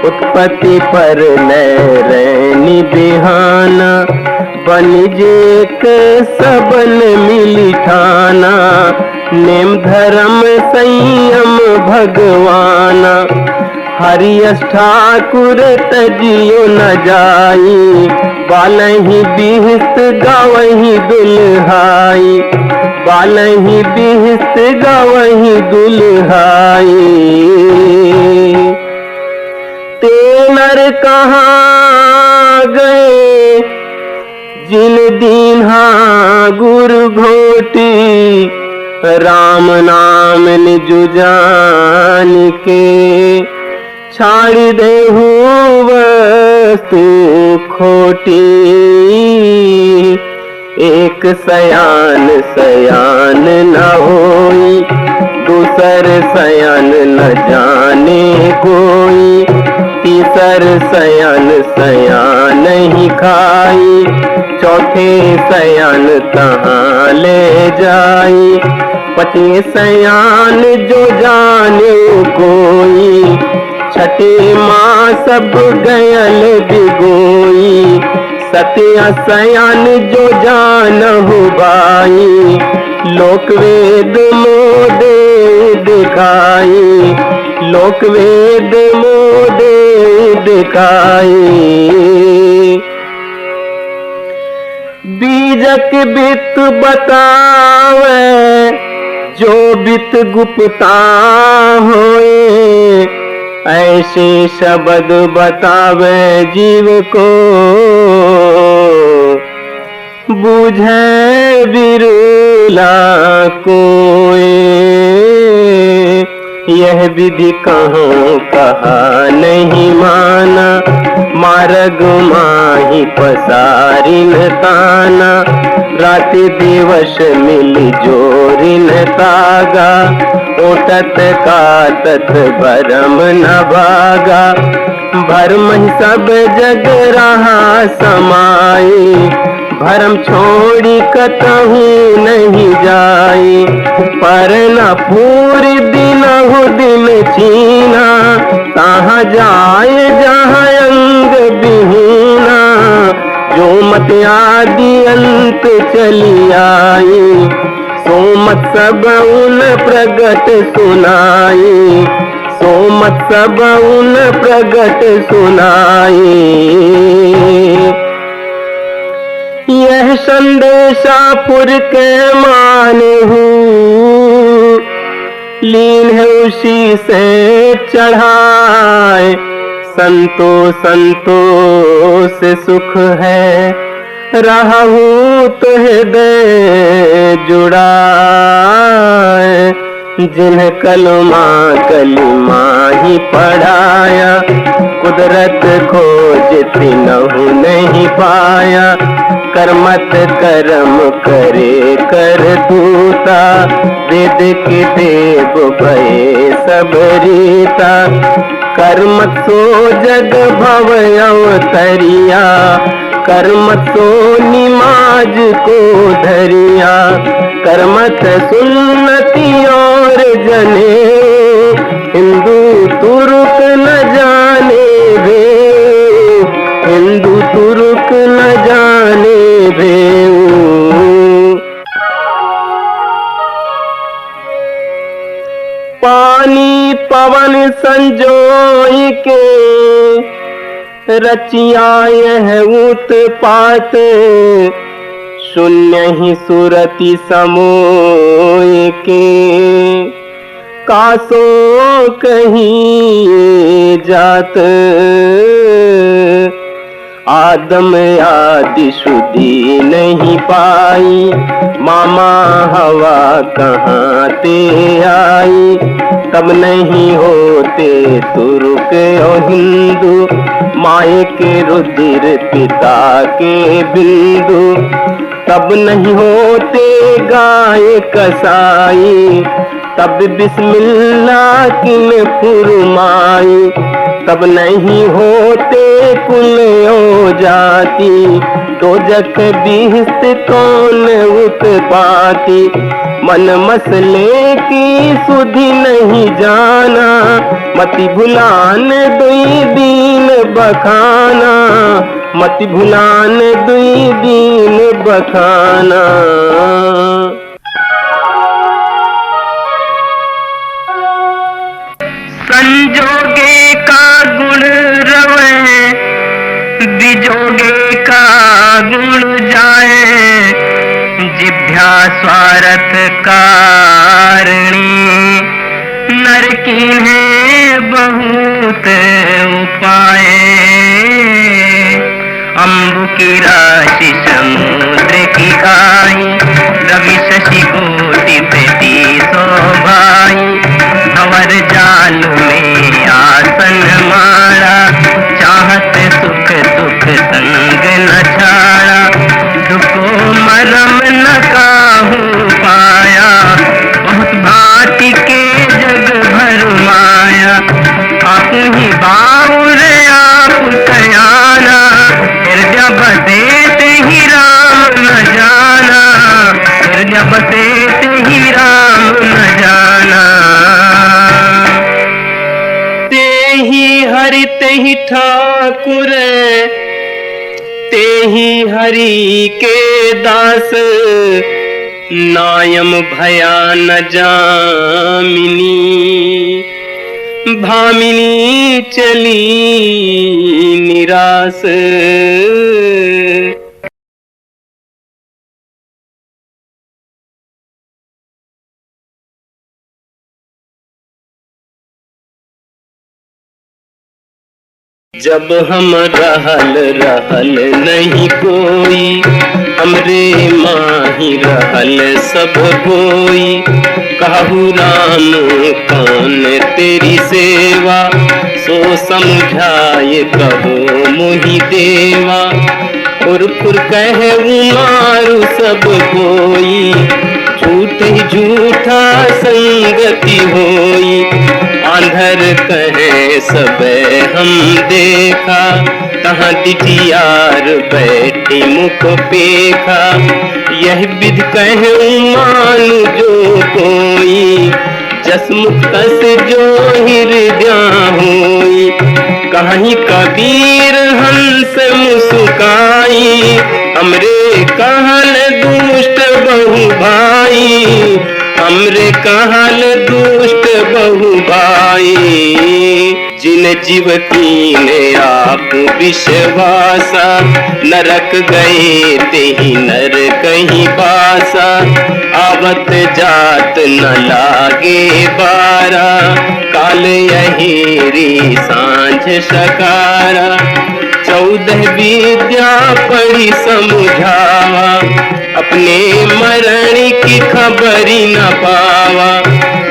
उत्पत्ति पर लय रैनी बिहाना। बनिजे के सबन मिली ठाना, नेम धर्म संयम भगवाना। हरियस ठाकुर तजियो न जाई, बालही बिहिस्त गावही दुल्हाई। बालही बिहिस्त गावही दुल्हाई। ते नर कहाँ गए, जिन दीन्हा गुरु घोटी। राम नाम निजु जान के, छाड़ी देहु वस्तु खोटी। एक सयान सयान न होई, दूसर सयान न जाने कोई। तीसर सयान सयान ही खाई, चौथे सयान तहाँ ले जाई। पचवे सयान जो जाने कोई, छठे माँ सब गयल बिगोई। सत्य सयान जो जानहु बाई, लोक वेद मोदे दिखाई, लोक वेद मोदे दिखाई। बीजक बित बतावे जो बित गुप्ता होए, ऐसे शब्द बतावे जीव को बूझे बिरला कोई। यह विधि कहूँ कहा नहीं माना, मार्ग माही पसारिन ताना, राति दिवस मिली जोरिन तागा, ओटत काटत भरम न भागा, भरम ही सब जग रहा समाई, भरम छोड़ी कतहु नहीं जाई, पर न पूरी दिन हो दिन चीना, कहाँ जाए जहाँ अंग बिहीना, जो मत आदि अंत चली आई, सो मत सब उन प्रगट सुनाई, सो मत सब उन प्रगट सुनाई। यह संदेशापुर के माने हूँ, लीन है उसी से चढ़ाए, संतोष सुख है, रहा हूँ तो हृदय जुड़ाए, जिन्हें कलिमा ही पढ़ाया, कुदरत खोज तिनहु नहीं पाया, कर्मत कर्म करे कर तूता, वेद के देव भये सब रीता, कर्मत सो जग भव अवतरिया, कर्मत सो निमाज को धरिया, कर्मत सुन्नति और जने, हिंदू तुर्क न जाने भे, हिंदू तुर्क न जाने भे। पानी पवन संजोई के, रचिया यह उत्पात, शून्य ही सुरति समोय के, कासो कहीं जात, आदम आदि शुद्धि नहीं पाई, मामा हवा कहाँ ते आई, तब नहीं होते तुर्क और हिंदू, माए के रुधिर पिता के बिंदु, तब नहीं होते गाय कसाई, तब बिस्मिल्लाह किन फुरमाई, तब नहीं होते कुल ओ जाति, दोजख बिहिस्त कौन उत्पाती, मन मसले की सुधि नहीं जाना, मति भुलान दुई दीन बखाना, मति भुलान दुई दीन बखाना। संजोगे का गुण रवे, बिजोगे का गुण जाए, जिभ्या स्वार्थ कारिणी, नर कीन्हे बहुत उपाय, अम्बु की राशि समुद्र की खाई, रवि शशि कोटि बेटी शोभाई, भंवर जाल में आसन मारा, चाहत सुख दुख संग न छाड़ा, दुखो मरम न काहू पाया, बहुत भांति के जग भर माया, आप ही बाउर आप कयाना, हृदय बसेत ही राम न जाना, हृदय बसेत ही राम न जाना। ते ही हरि ते ही ठाकुर, ते ही हरि के दास, नायम भया न जामिनी। भामिनी चली निरास, जब हम रहल रहल नहीं कोई, हमरे माही रहल सब कोई। कहू राम कौन तेरी सेवा, सो समझाए कहो मोहि देवा। फुर कहे मारू सब कोई, झूठ ही झूठा संगति होई। आंधर कहे सब हम देखा, कहाँ दिठियार बैठी मुख पेखा। यह विध कहे मानु जो कोई, जस मुख तस जो हृदय होई। कहीं कबीर हंस मुस्काई, हमरे कहल दुष्ट बहु भाई। हमरे कहल दुष्ट बहु भाई। जिन जीव कीने आप विश्वासा, नरक गए तेहि नर कहीं बासा। आवत जात न लागे बारा, काल यही सांझ सकारा। 14 विद्या पढ़ी समझावा, अपने मरण की खबरी न पावा।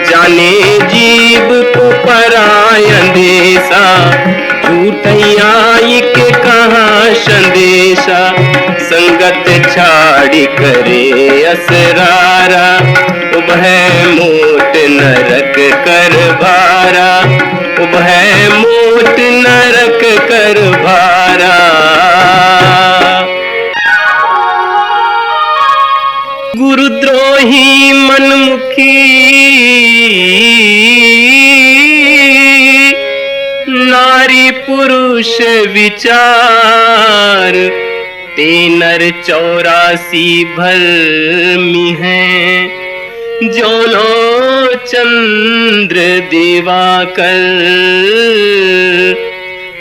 जाने जीव को परायन देसा, झूठियाई के कहाँ संदेशा। संगत छाड़ी करे असरारा, उभय मोट नरक कर भारा। उभय मोट नरक कर भारा। गुरुद्रोही मनमुखी, नारी पुरुष विचार। ते नर 84 भरमी है, जोनो चंद्र दिवाकर।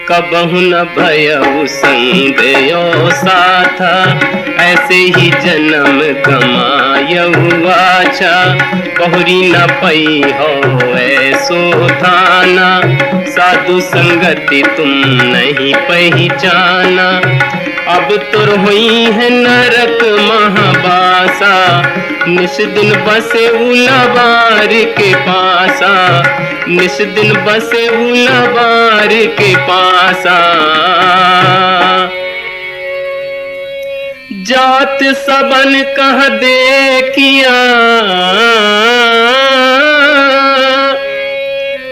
कबहु न भयउ संगयो साथा, ऐसे ही जन्म गमायउ आछा। बहुरी न पई हो ऐसो थाना, साधु संगति तुम नहीं पहचाना। अब तुर हुई है नरक महाबासा, निस दिन बसे उलाबार के पासा। निस दिन बसे उलाबार के पासा। जात सबन कह देखिया,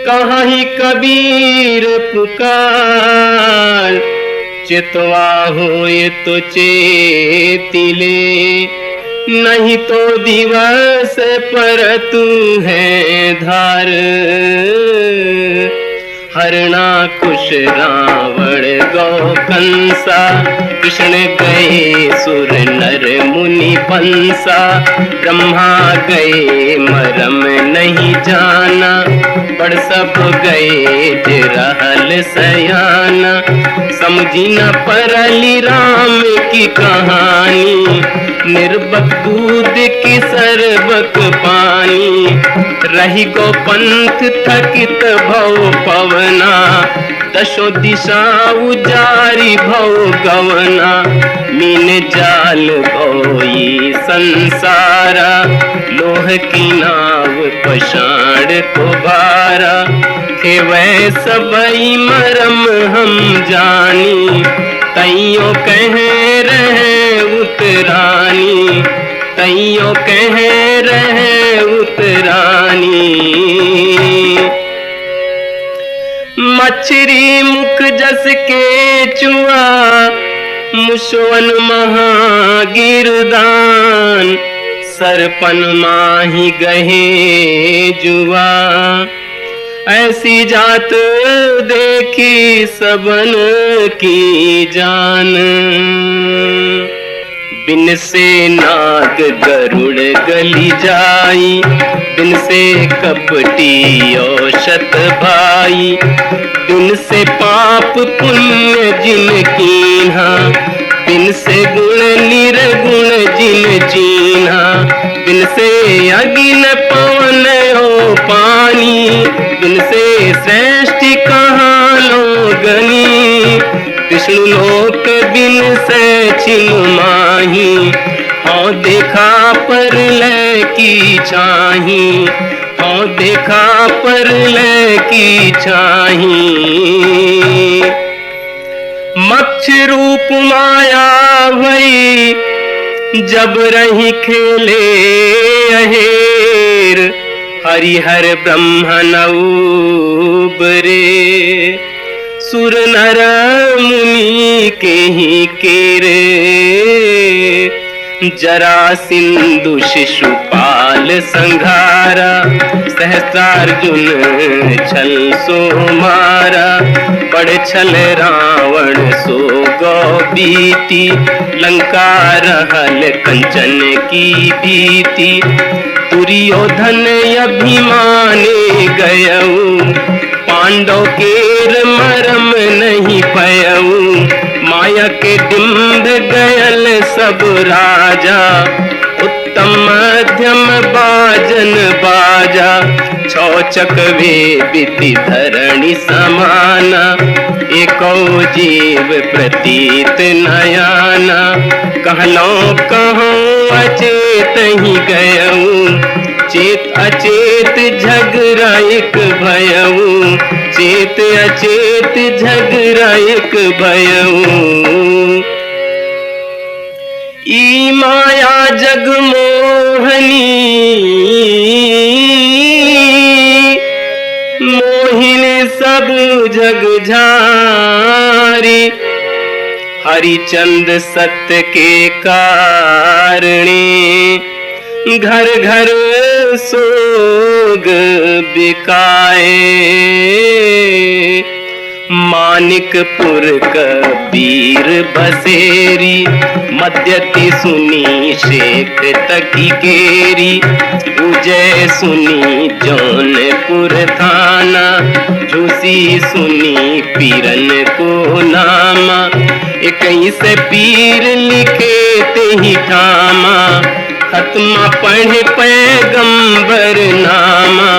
कहीं कबीर पुकार। चितवा होए तो चेतिले, नहीं तो दिवस पर तू है धार। हरणा कुश रावण गौ कंसा, कृष्ण गए सुर नर मुनि पंसा। ब्रह्मा गए मरम नहीं जाना, बड़ सब गए रहल सयाना। समझी न परली राम की कहानी, निर्बक दूध की सरबक पानी। रही गो पंथ थकित भव पवना, दशो दिशा उजारी भव गवना। मीन जाल भोई संसारा, लोह की नाव पषाण को भारा। खेवै सबई मरम हम जानी, तैयो कह रहे उतरानी। तैयो कह रहे उतरानी। मछरी मुख जस के चुआ, मुसवन महागिरदान। सरपन माही गहे जुआ, ऐसी जात देखी सबन की जान। बिन से नाग गरुड़ गली जाई, बिन से कपटी औषत भाई, बिन से पाप पुण्य जिन कीन्हा, बिन से गुण निर्गुण जिन चीन्हा, बिन से अग्नि पवन ओ पानी, बिन से श्रेष्ठ कहाँ लोगनी, विष्णु लोक बिन से छिनु माही, हाँ देखा पर ले की चाही, हाँ देखा पर ले की चाही। मक्ष रूप माया भई जब रही खेले अहेर, हरिहर ब्रह्मन उबरे, सुर नर मुनि के ही केरे, जरा सिंधु शिशुपाल संघारा, सहस्त्रार्जुन छल सो मारा, बड़ छल रावण सो गौ बीती, लंका रहल कंचन की भीति, दुर्योधन अभिमाने गयऊ, पांडव केर मरम नहीं पयऊ, माया के डिंब गयल सब राजा, उत्तम मध्यम बाजन बाजा, छौचक वे बिति धरणी समाना, एको जीव प्रतीत नयाना, कहलो कहो अचेत ही गयऊ, चेत अचेत झगड़ा एक भयऊ, चेत अचेत झगड़ा एक भयऊ। ई माया जग मोहनी, मोहिनी सब जग झारी, हरिचंद सत्य के कारणे, घर घर सोग बिकाए, मानिकपुर कबीर बसेरी, मध्यति सुनी शेख तकी केरी, उजय सुनी जौनपुर थाना, झूसी सुनी पीरन को नामा, इक्कीस पीर लिखे ते ही ठामा, खत्मा पढ़े पैगंबर नामा,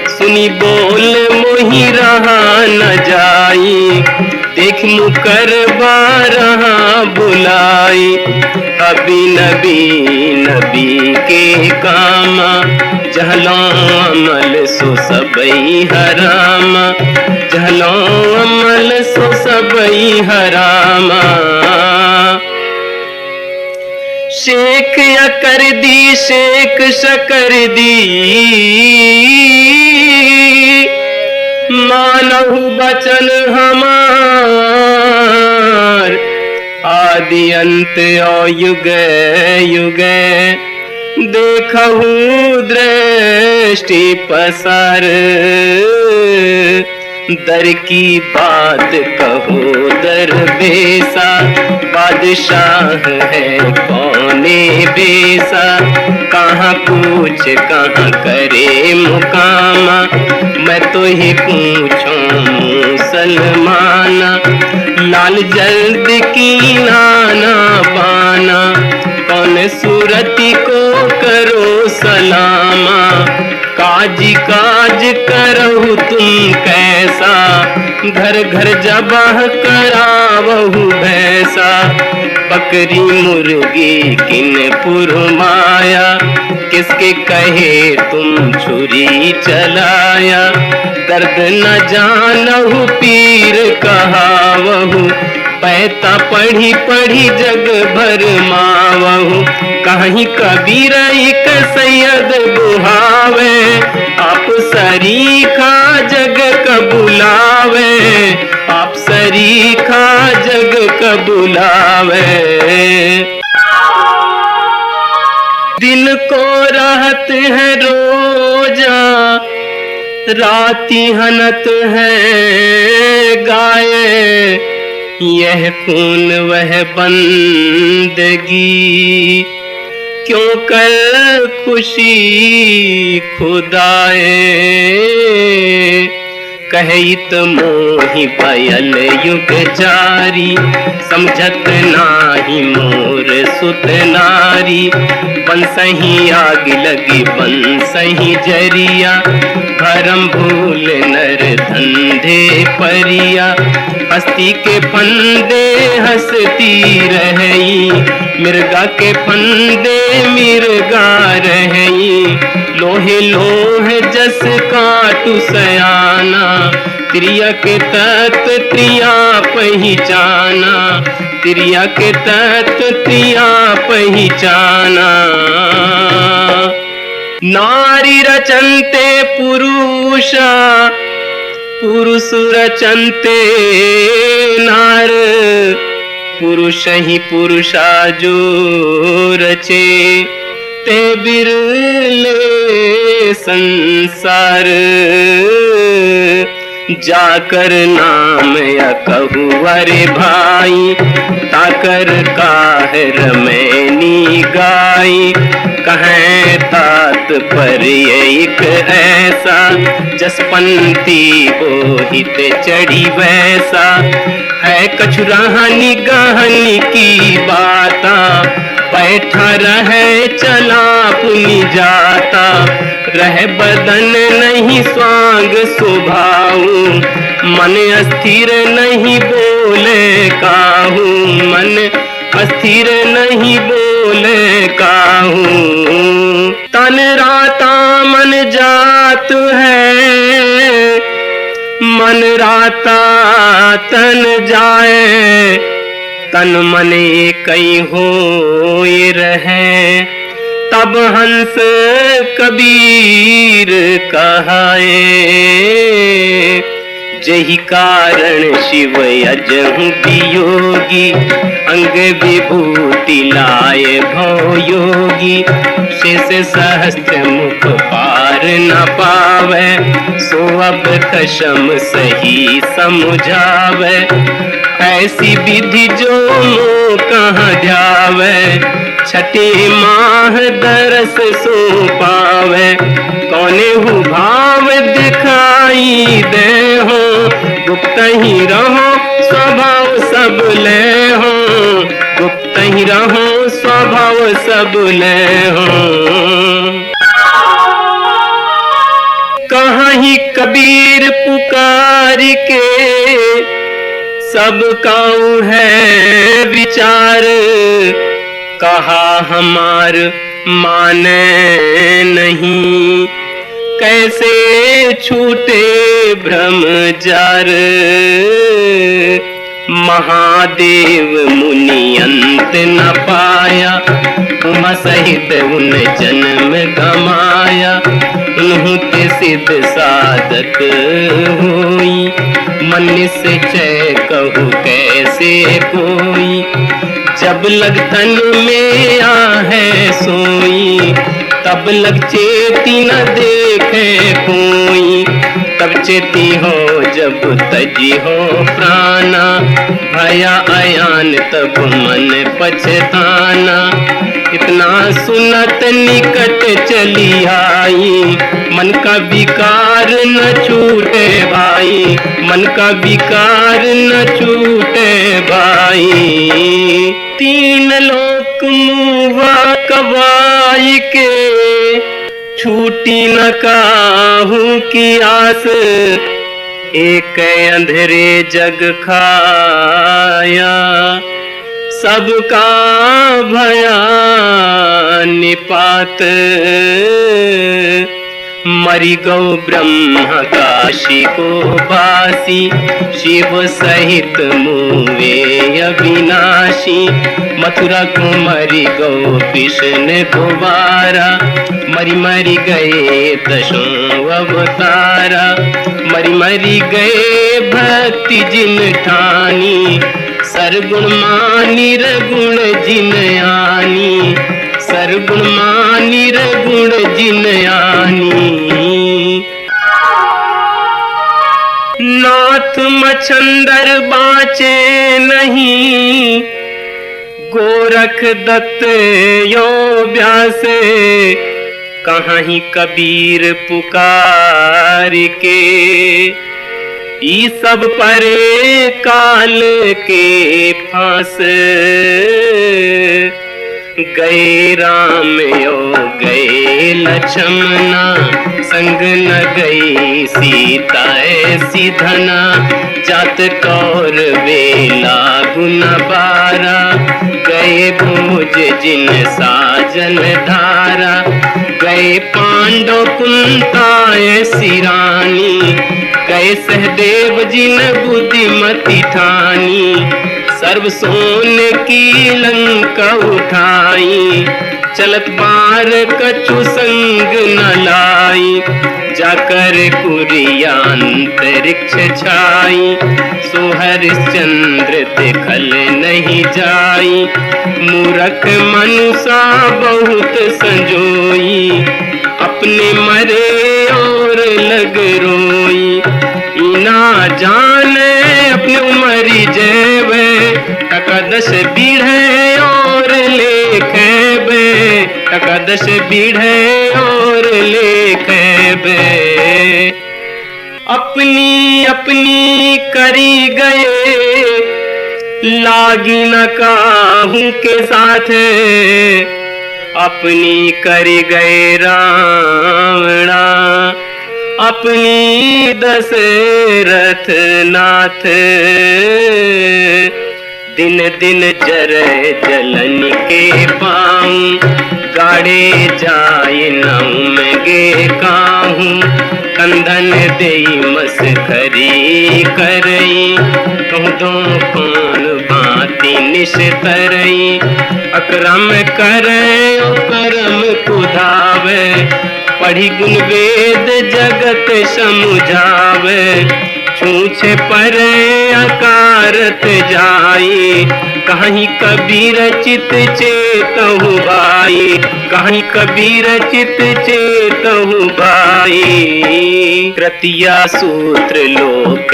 सुनी बोल मोहि रहा न जाई, देख मुकर बारहा बुलाई, अभी नबी नबी के कामा, जहलो अमल सो सबई हरामा, जहलो अमल सो सबई हरामा। शेख अकर दी शेख शकर दी, मानहु बचन हमार, आदि अंत और युग युग, देखहु दृष्टि पसार, दर की बात कहो दरवेसा, बादशाह है कौने बेसा, कहाँ पूछ कहाँ करे मुकामा, मैं तो ही पूछूं मुसलमाना, लाल जल्द की नाना पाना, कौन सूरती को करो सलामा, काजी काज करहु तुम कैसा, घर घर जबाह करावहु भैसा, बकरी मुर्गी किन पुरमाया, किसके कहे तुम छुरी चलाया, दर्द न जानहु पीर कहावहु, पैता पढ़ी पढ़ी जग भर मावहु, कहीं कबीर एक सैयद बुहावे, आप सरीखा जग कबुलावे, आप सरीखा जग कबुलावे। दिल को राहत है रोजा राती हनत है गाय, यह खून वह बंदगी, क्यों कर खुशी खुदाए। कहित मोहि बयल युग जारी, समझत नाही मोर सुत नारी। बंसही आग लगी बंसही जरिया, भरम भूल नर धंधे परिया। हस्ती के फंदे हंसती रही, मिर्गा के फंदे मिर्गा रही। लोहे लोहे जस काटू सयाना, त्रिया के तत्व त्रिया पहचाना। त्रिया के तत्व त्रिया पहचाना। नारी रचन्ते पुरुषा, पुरुष रचन्ते नार। पुरुष ही पुरुषा जो रचे, ते बिरले संसार। जाकर नाम या कहू अरे भाई, ताकर काहर मैनी गाई। कहें तात पर एक ऐसा, जसपंथी बोहित चढ़ी वैसा। है कछु रहनी गहनी की बाता, बैठा रहे चला पुनि जाता। रह बदन नहीं स्वांग स्वभाव, मन अस्थिर नहीं बोले काहू। मन अस्थिर नहीं बोले काहू। तन राता मन जात है, मन राता तन जाए। तन मन कई होए रहे, तब हंस कबीर कहाए। जही कारण शिव अजहु वियोगी, अंग विभूति लाए भव योगी। शेष सहस्त्र मुख पार न पावे, सो अब कशम सही समझावे। ऐसी विधि जो मोह कहाँ जावे, छठी माह दरस सो पावे। कौने हु भाव दिखाई दे हो, गुप्त ही रहो स्वभाव सब ले हो। गुप्त ही रहो स्वभाव सब ले हो। कहीं कबीर पुकार के, सब काऊ है विचार। कहा हमार माने नहीं, कैसे छूटे ब्रह्मचार। महादेव मुनि अंत न पाया, उमा सहित उन जन्म गमाया। उन्हों ते सिद्ध साधक होई, मन से चय कहू कैसे कोई। जब लग तन में आहे सोई, तब लग चेती न देखे कोई। तब चेती हो जब तजी हो प्राणा, भया अयान तब मन पछताना। इतना सुनत निकट चली आई, मन का विकार न छूटे भाई। मन का विकार न छूटे भाई। तीन लोक मुवा कवाई के, छूटी न काहू की आस। एक अंधेरे जग खाया, सबका भया निपात। मरि गौ ब्रह्म काशी को बासी, शिव सहित मुवे अविनाशी। मथुरा को मरि गौ कृष्ण कुवारा, मरि मरि गए दशों अवतारा। मरि मरि गए भक्ति जिन ठानी, सरगुण मानी रगुण जिन आनी। सरगुण मानी रगुण जिन आनी। नाथ मच्छंदर बाँचे नहीं, गोरख दत्त यो ब्यासे, कहाँ ही कबीर पुकार के। ई सब परे काल के फांस, गए राम यो गए लक्ष्मणा, संग न गई सीता ऐसी धना। जात कौर वेला गुन बारा, गए भोज जिन साजन धारा। गए पांडव कुंता ऐसी रानी, गए सहदेव जिन बुद्धिमती ठानी। सर्व सोन की लंका उठाई, चलत बार कछु संग न लाई। जाकर कुरिया अंतरिक्ष छाई, सो हरिश्चंद्र देखल नहीं जाई। मूरख मनुषा बहुत संजोई, अपने मरे और लग रोई। इना जाने अपने उमरी जेवे, एकादश बीढ़े और लेखे बे। एकादश बीढ़े और लेखे बे। अपनी अपनी करी गए, लागी न काहू के साथ। अपनी करी गए रावणा, अपनी दशरथ नाथ। दिन दिन जरे जलन के पाऊं, गाड़े जाए नाऊं में गे काहूं। कंधन देई मसखरी करई, कहूँ दो कौन भांति निश्तरई। अकरम करे करम कुधावे, पढ़ी गुण वेद जगत समुझावे। छूछे परे अकारत जाई, कहीं कबीर चित चेतहु भाई। कहीं कबीर चित चेतहु भाई। कृतिया सूत्र लोक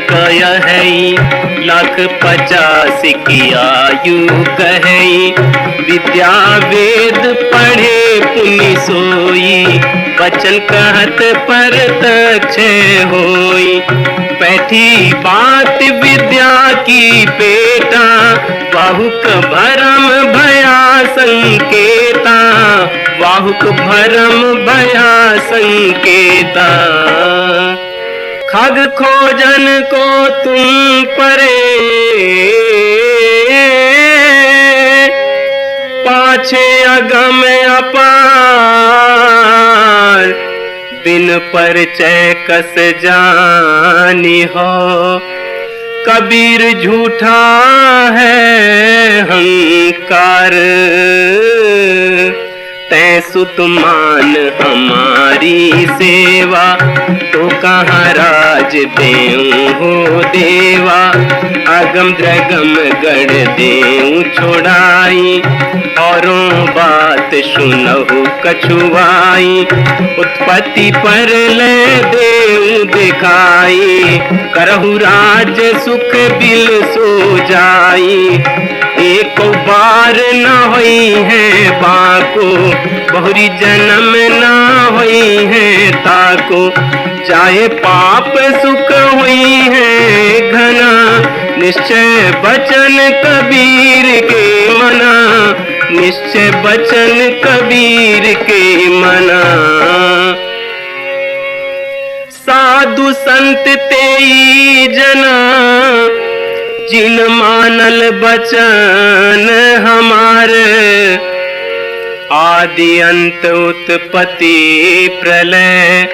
कहई, 1,50,000 की आयु कहई। विद्या वेद पढ़े पुनि सोई, वचन कहत परतक्ष होई। बैठी बात विद्या की पेटा, बाहुक भरम भया संकेता। बाहुक भरम भया संकेता। खग खोजन को तुम परे, पाछे अगम अपार। बिन परिचय कस जानी हो, कबीर झूठा है हंकार। तै सुत मान हमारी सेवा, तो कहाँ राज देऊं हो देवा। अगम द्रगम गढ़ देऊं छोड़ाई, औरों बात सुनहु कछुआई। उत्पत्ति पर ले देऊं दिखाई, करहु राज सुख बिल सो जाई। एक बार न होई है बाको, बहुरी जन्म न होई है ताको। चाहे पाप सुख हुई है घना, निश्चय बचन कबीर के मना। निश्चय बचन कबीर के मना। साधु संत तेई जना, जिन मानल बचन हमारे। आदि अंत उत्पत्ति प्रलय,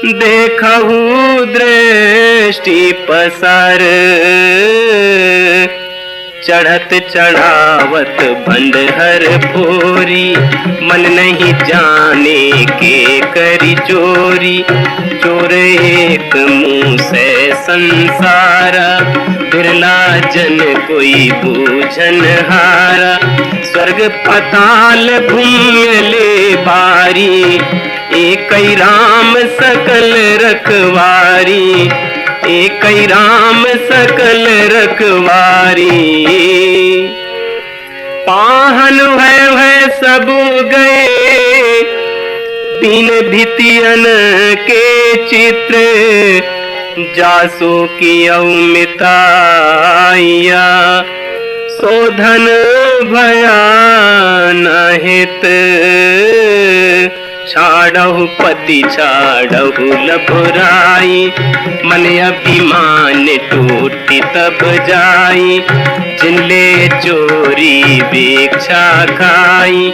देखहु दृष्टि पसार। चढ़त चढ़ावत भंडहर फोरी, मन नहीं जाने के करी चोरी। चोर एक मुँह से संसारा, बिरला जन कोई बूझन हारा। स्वर्ग पताल घूमले बारी, एक राम सकल रखवारी। एक ही राम सकल रखवारी। पाहन है सब गए तीन भितियन के चित्र, जासो की मिताइया शोधन भया नहित। छाड़हु पति छाड़हु लभराई, मन अभिमान टूटी तब जाई। जिनले चोरी भिक्षा खाई,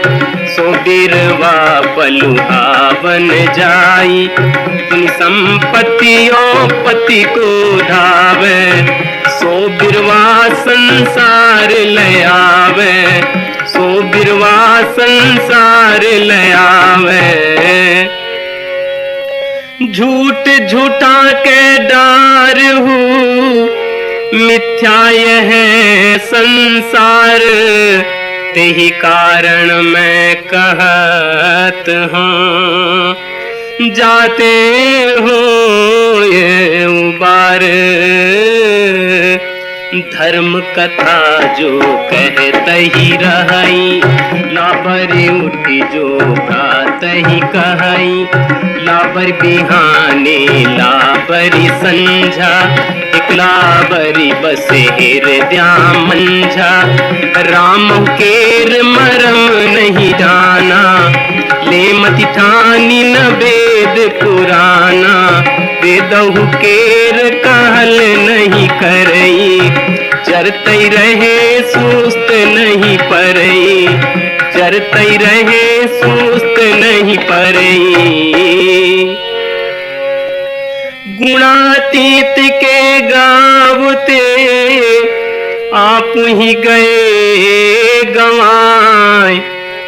सो बिरवा पलुहा बन जाई। तुम संपत्तियों पति को धावे, सो बिरवा संसार ले आवे। सो बिरवा संसार ले आवे। झूठ झूठा के डार हूँ, मिथ्या यह संसार। तेहि कारण मैं कहत हूँ, जाते हो ये उबार। धर्म कथा जो कहत ही रही, लाबर उठी जो प्रात ही कहई। लाबर बिहाने लाबरी संझा, एक लाबरी बसे हृदया मंझा। राम केर मरम नहीं जाना, ले मति ठानी न वेद पुराना। वेदहु केर कहल नहीं करई, चरतई रहे सुस्त नहीं परई। चरतई रहे सुस्त नहीं परई। गुणातीत के गावते, आप ही गए गवाए।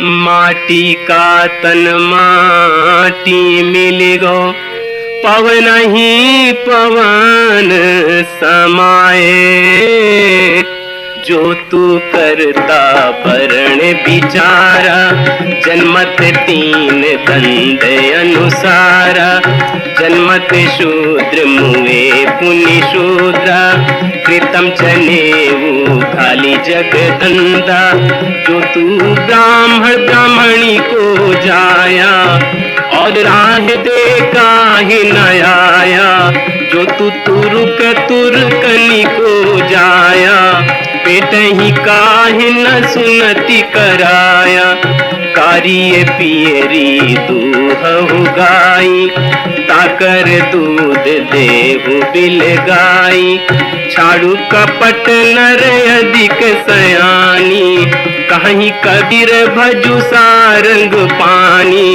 माटी का तन माटी मिल गो, पवन ही पवन समाए। जो तू करता वर्ण विचारा, जन्मत तीन दंड अनुसारा। जन्मत शूद्र मुए पुनि शूद्रा, कृतम जनेऊ खाली जगदंदा। जो तू ब्राह्मण ब्राह्मणी को जाया, और राह दे काहे न आया। जो तू तुर्क तुर्कनी को जाया, पेट ही काहे न सुनति कराया। कारिय पियरी दूहु गाई, ताकर दूध देहु बिल गाई। छाड़ू कपट नर अधिक सयानी, कहीं कबीर भजु सारंग पानी।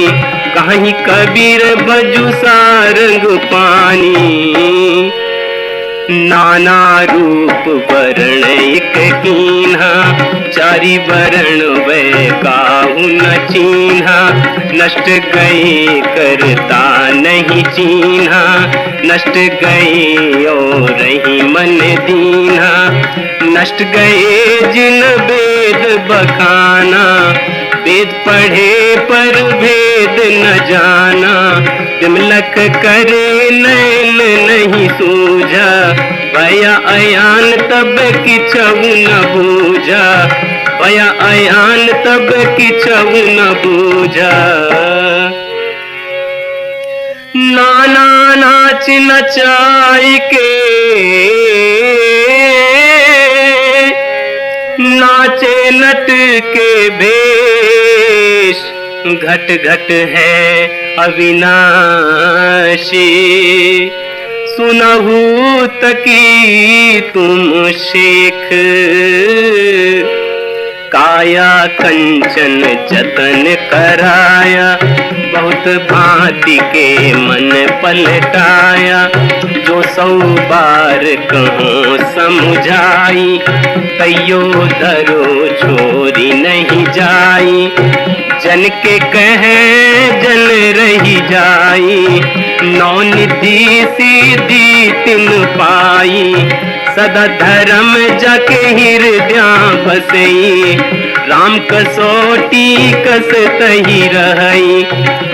कहीं कबीर भजु सारंग पानी। नाना रूप वर्ण एक कीन्हा, चारि वर्ण वै काहू न चीन्हा। नष्ट गए करता नहीं चीन्हा, नष्ट गए और रही मन दीन्हा। नष्ट गए जिन वेद बखाना, वेद पढ़े पर भेद न जाना। विमलक करे नैन नहीं सूझा, भया अयान तब किछहु न बूझा। भया अयान तब किछहु न बूझा। नाना नाच नचाई के, नाचे नट के भेष। घट घट है अविनाशी, सुनहु तकी तुम शेख। काया कंचन जतन कराया, बहुत भांति के मन पलटाया। जो 100 बार कहूँ समझाई, तैयो दरो छोरी नहीं जाई। जन के कहे जन रही जाई, नौ निधि सीधी तिन पाई। सदा धर्म जाके हृदया बसई, राम कसोटी कस तही रहई।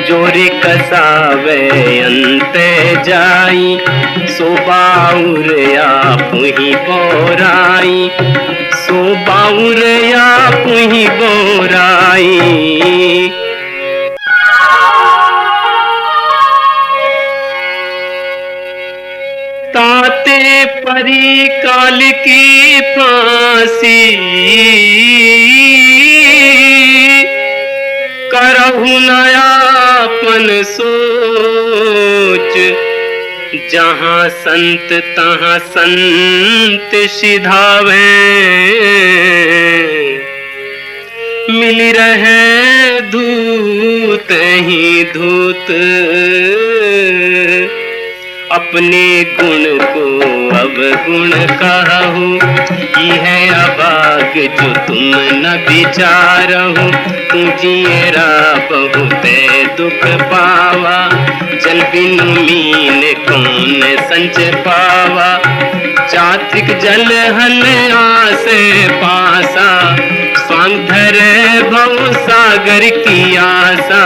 जोरे कसावे अंत जाई, सो बाउर आप ही बोराई, सो बाउर आप ही बोराई। ताते परी काल की फांसी, करहु नयापन सोच, जहाँ संत तहाँ संत सिधावे, मिल रहे धूत ही धूत, अपने गुण को अवगुण कहूँ, ये है अभाग जो तुम न विचारहु, तू जियरा बहुत दुख पावा, जल बिनु मीन कौन संच पावा, चात्रिक जल हल आसे पासा, स्वांग धरे भव सागर की आशा,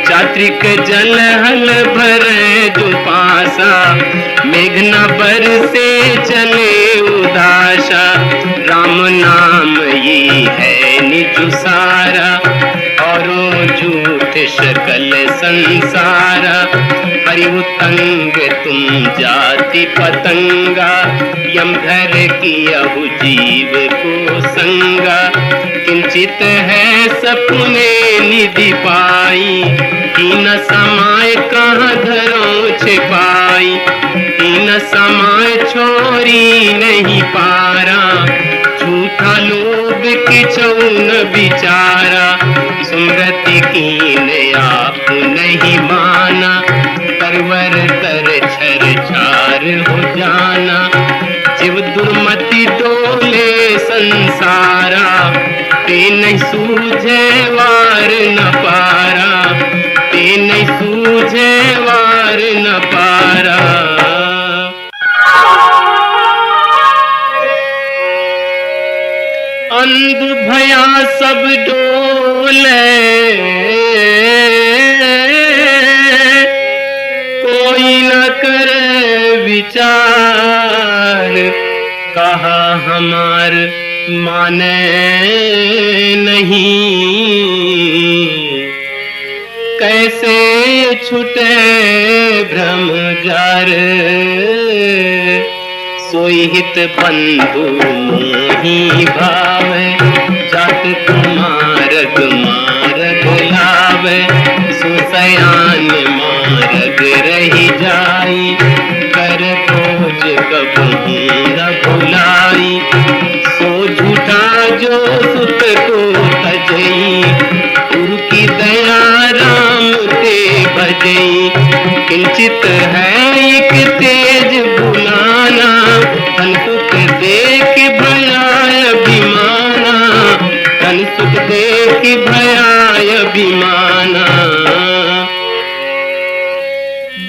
चात्रिक जल हल भरे जो पासा, मेघना बरसे चले उदासा, राम नाम ये है निज सारा, औरों झूठ सकल संसारा, हरि उतंग तुम जाति पतंगा, यम धर कियहु जीव को संगा, किंचित है सपने निधि पाई, हीन समाय कहाँ धरो छिपाई, हीन समाय छोरी नहीं पारा, झूठा लोभ किछौ न विचारा, सुमृति कीन आप नहीं माना, परवर तर छर छार हो जाना, जीव दुर्मति डोले संसारा, ते नहीं सूझे वार न पारा, ते नहीं सूझे वार न पारा। अंध भया सब डोले, कोई न करे विचार, कहा हमार माने नहीं, कैसे छूटे भ्रम जार, सोई हित बंधु मोही भावे, जात कुमारग मारग लावे, सुसयान मारग रही जाई, कर खोज कबहू न भुलाई, सो झूठा जो सुत को तजई, गुरु की दया राम ते भजई, किंचित है एक तेज बुलाना, धन सुख देख भयाय अभिमाना, धन सुख देख भयाय अभिमाना,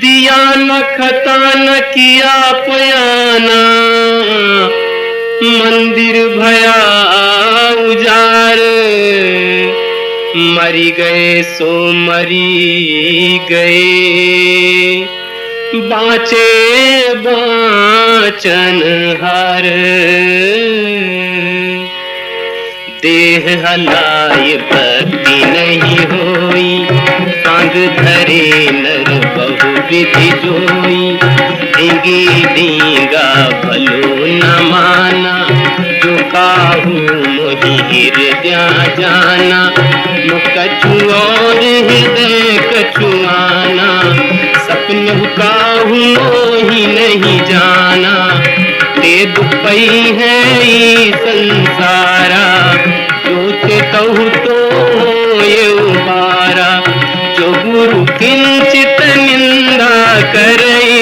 दिया न खता न किया पयाना, मंदिर भया उजार, मरी गए सो मरी गए, बाँचे बाँचन हार, देह हलाय भक्ति नहीं होई, सांग धरे नर बहु विधि जोई, डिंगी डींगा भलो न माना, जो काहू मोहि हृदय जाना, मुख कछु और हृदय कछु आना, सपन काहू मोहि नहीं जाना, ते दुपई है ई संसारा, जो चेतहु तो ये उबारा, जो गुरु किंचित निंदा करई,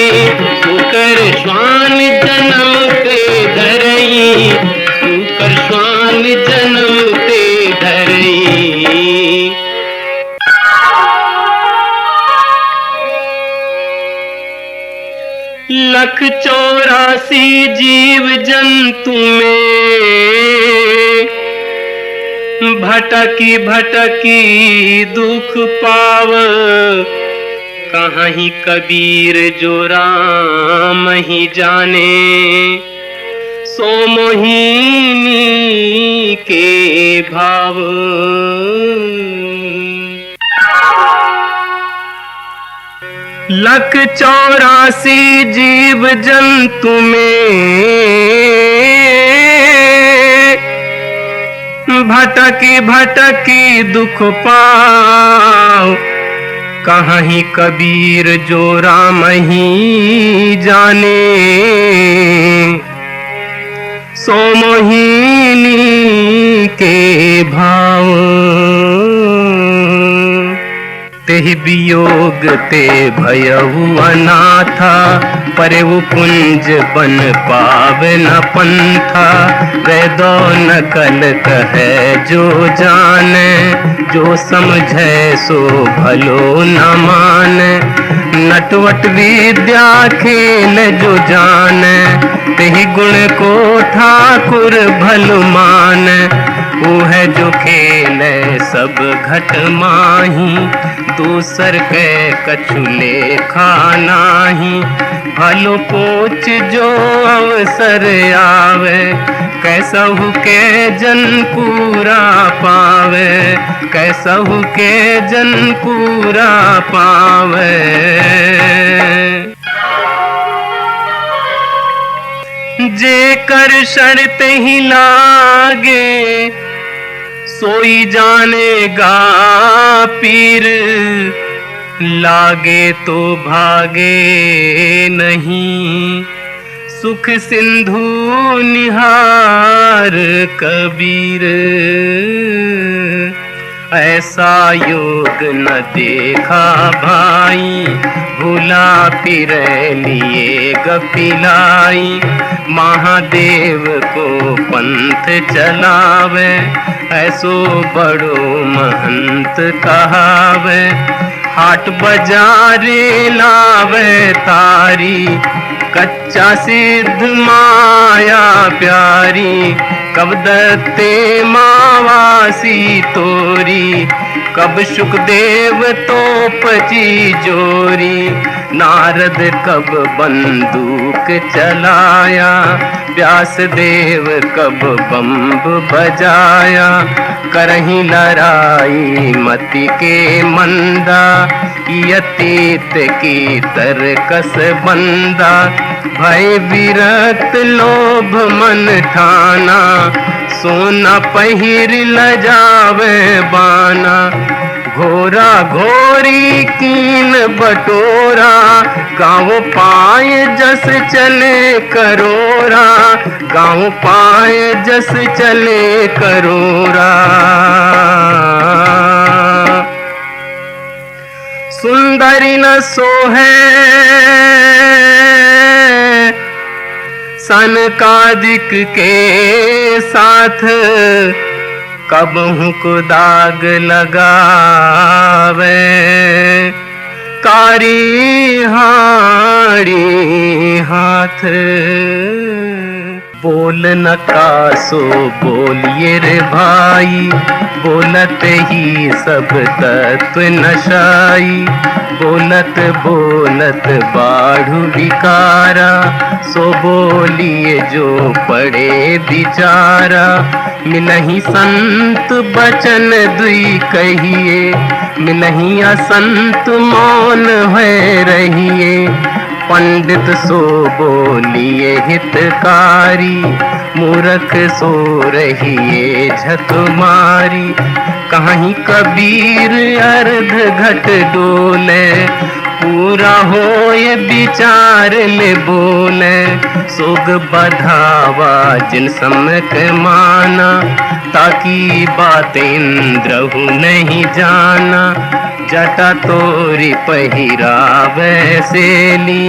सुकर श्वान जन्म ते धरई, सुकर श्वान जन्म ते धरई। लख 84 जीव जंतु में, भटकी भटकी दुख पाव, कहाँ ही कबीर जो राम ही जाने। सो मोहिनी के भाव, लख 84 जीव जंतु में भटकी भटकी दुख पाओ, कहाँ ही कबीर जो राम ही जाने। सो मोहिनी के भाव, तेहि वियोग ते भयउ अनाथा, परउ पुंज बन पावे न पंथा। वेदो नकल कहे जो जाने, जो समझे सो भलो न माने। नटवट विद्या खेल जो जाने, तेहि गुण को ठाकुर भल माने। वो है जो खेले सब घट माही, दूसर के कछु लेखा नाही। भलो पोच जो अवसर आवे, कैसहु के जन पूरा पावे। कैसहु के जन पूरा पावे। जे कर शर्त ही लागे, सोई जानेगा पीर। लागे तो भागे नहीं, सुख सिंधु निहार कबीर। ऐसा योग न देखा भाई, भूला फिर लिए गपिलाई। महादेव को पंथ चलावे, ऐसो बड़ो महंत कहावे। हाट बाजारे लावे तारी, कच्चा सिद्ध माया प्यारी। कब दत्ते मावासी तोरी, कब सुखदेव तोपची जोरी। नारद कब बंदूक चलाया, व्यास देव कब बम्ब बजाया। करहीं लड़ाई मति के मंदा, यतीत की तरकस बंदा। भय विरक्त लोभ मन ठाना, सोना पहिर लजावे बाना। घोरा घोरी कीन बटोरा, गाँव पाए जस चले करोरा। गाँव पाए जस चले करोरा। सुंदरी न सोहे सनकादिक के साथ, कबहु को दाग लगावे। कारी हाड़ी हाथ, बोल न कासो बोलिए रे भाई। बोलत ही सब तत्व नशाई, बोलत बोलत बाढ़ु विकारा। सो बोलिए जो पड़े बिचारा, मिलही संत बचन दुई कहिए। मिलही असंत मौन है रहिए। पंडित सो बोलिए हितकारी, मूर्ख सो रहिए झक मारी। कहीं कबीर अर्ध घट डोले, पूरा हो ये विचार ले बोले। सोग बधावा जिन सम्यक माना, ताकि बात इंद्रहु नहीं जाना। जटा तोरी पहिरावे सेली,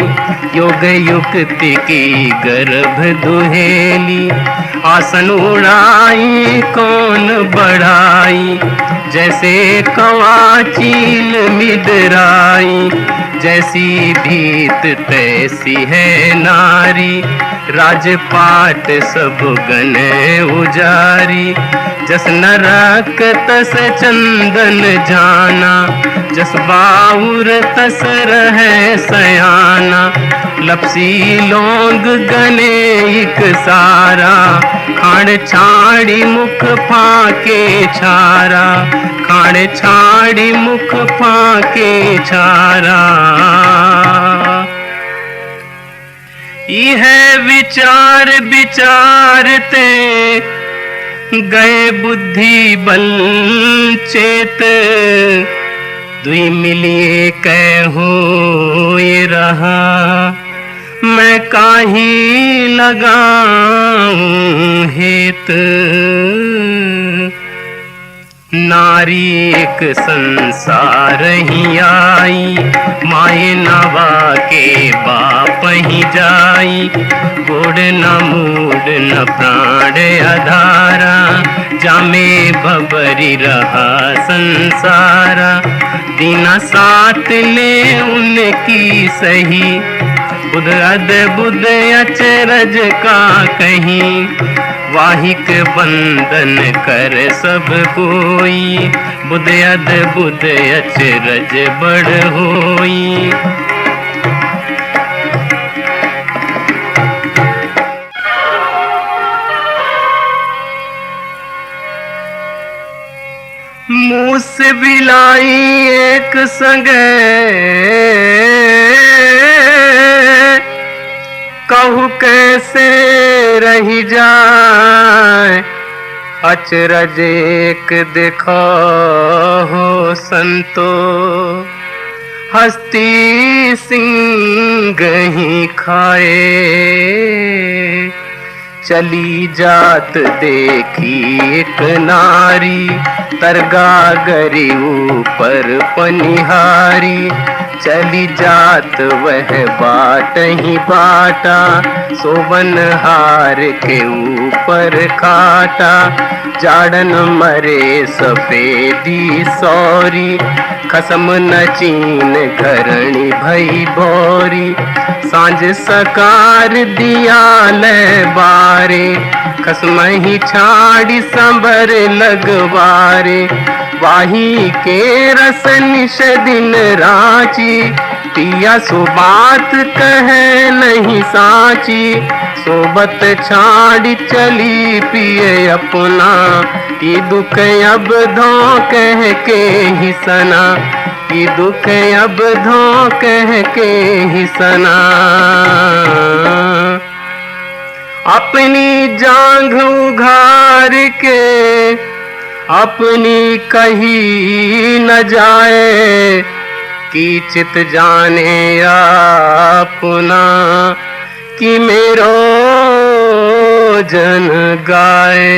योग युक्ति की गर्भ दुहेली। आसन उड़ाई कौन बढ़ाई, जैसे कवा चील मिदराई, जैसी भीत तैसी है नारी, राजपाट सब गण उजारी, जस नरक तस चंदन जाना, जस बाउर तस रहे सयाना, लपसी लौंग गने एक सारा, खाड़ छाड़ी मुख फाके छारा, खाड़ छाड़ी मुख फाके छारा। यह विचार विचारते गए बुद्धि बल चेत, दुई मिलिए कहूँ ये रहा, मैं काहीं लगाऊं हेत। नारी एक संसार ही आई, माए नवा के बाप ही जाई, गोड़ न मूड न प्राण आधारा, जामे भबरी रहा संसारा, दीना साथ ले उनकी सही, बुध अद बुध अचरज का कहीं, वाहिक बंधन कर सब कोई, बुध अद बुध अचरज बड़ होई। मूस बिलाई एक संगे, कहू कैसे रही जाए, अचरज एक देखो हो संतो, हस्ती सिंह ही खाए, चली जात देखी एक नारी, तरगा गरी ऊपर पनिहारी, चली जात वह बाट ही बाटा, सोबन हार के ऊपर खाटा, जाड़न मरे सफेदी सौरी, खसम न चीन घरणी भई भोरी, सांझ सकार दिया ले बारे, खसम ही छाड़ी संबर लगवारे, वाही के रस निश दिन रांची, पिया सो बात कहे नहीं साची, सोबत छाड़ी चली पिए अपना, ये दुख अब धो कह के ही सना, ये दुख अब धो कह के ही सना। अपनी जांघ उघार के अपनी कही न जाए, कि चित जाने अपना, कि मेरो जन गाए।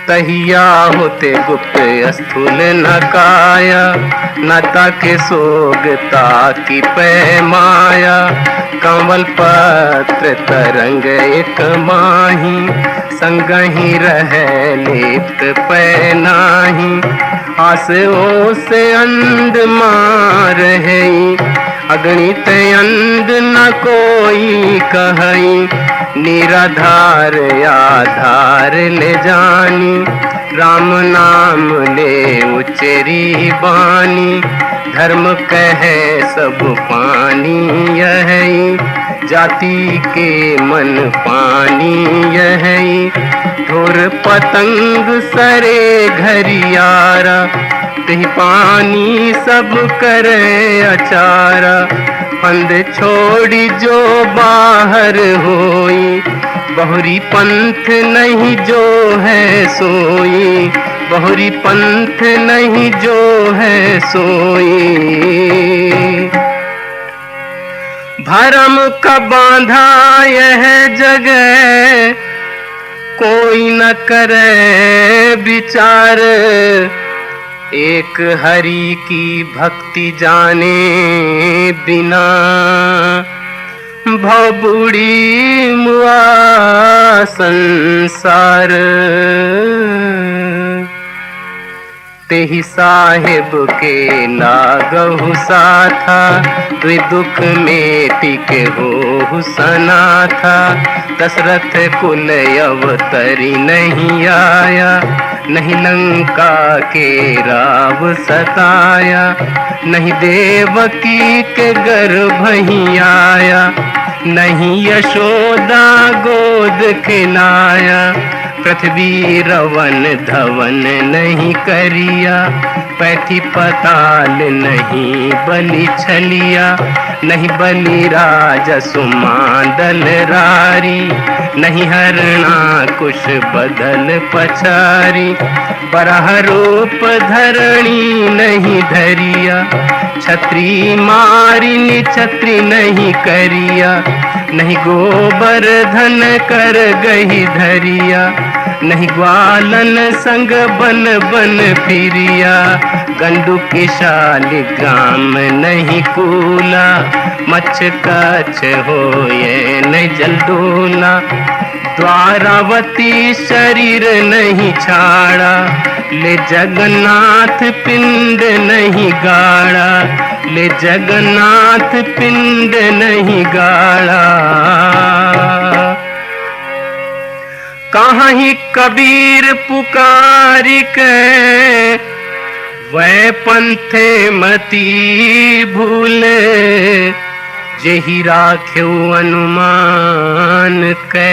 तहिया होते गुप्त स्थूल न काया, न ताके सोगता की पैमाया, कंवल पत्र तरंग एक माही, संग ही रह लेप्त पैनाही, आस ओस अंध मार है, अगणित अंध न कोई कहई, निराधार आधार ले जानी, राम नाम ले उचरी बानी, धर्म कहे सब पानी यही, जाति के मन पानी यही, ढोर पतंग सरे घरियारा, तही पानी सब करे अचारा, फंद छोड़ी जो बाहर होई, बहुरी पंथ नहीं जो है सोई, बहुरी पंथ नहीं जो है सोई। भरम का बांधा यह जगह, कोई न करे विचार, एक हरि की भक्ति जाने बिना, भवबुड़ी मुआ संसार तेहि साहेब के लागहु साथा तुई दुख में टिके हो सना था दशरथ कुल अवतरी नहीं आया नहीं लंका के राव सताया नहीं देवकी के गर्भ ही आया नहीं यशोदा गोद खिलाया पृथ्वी रवन धवन नहीं करिया पैठी पताल नहीं बलि छलिया नहीं बलि राजा सुमांडल रारी नहीं हरणा कुश बदल पछारी बराह रूप धरणी नहीं धरिया छत्री मारिनी छत्री नहीं करिया नहीं गोवर्धन कर गही धरिया नहीं ग्वालन संग बन बन फिरिया गंडू की शालिग्राम नहीं कूला मच्छ कच्छ हो ये नहीं जलडोला द्वारावती शरीर नहीं छाड़ा ले जगन्नाथ पिंड नहीं गाड़ा ले जगन्नाथ पिंड नहीं गाड़ा कहाँ ही कबीर पुकार के वै पंथे मती भूले जेहि राख्यो अनुमान के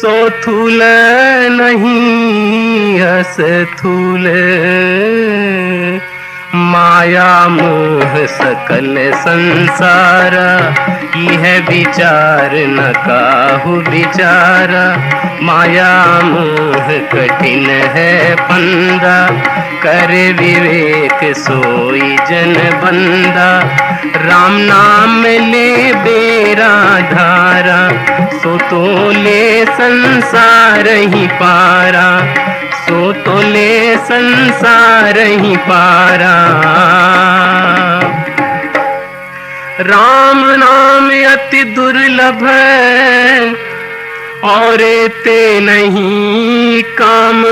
सो थूल नहीं हस थूल माया मोह सकल संसारा यह विचार न काहू विचारा माया मोह कठिन है फंदा कर विवेक सोई जन बंदा राम नाम ले बेरा धारा सो तो ले संसार ही पारा सो तो ले संसार ही पारा राम नाम अति दुर्लभ है और ते नहीं काम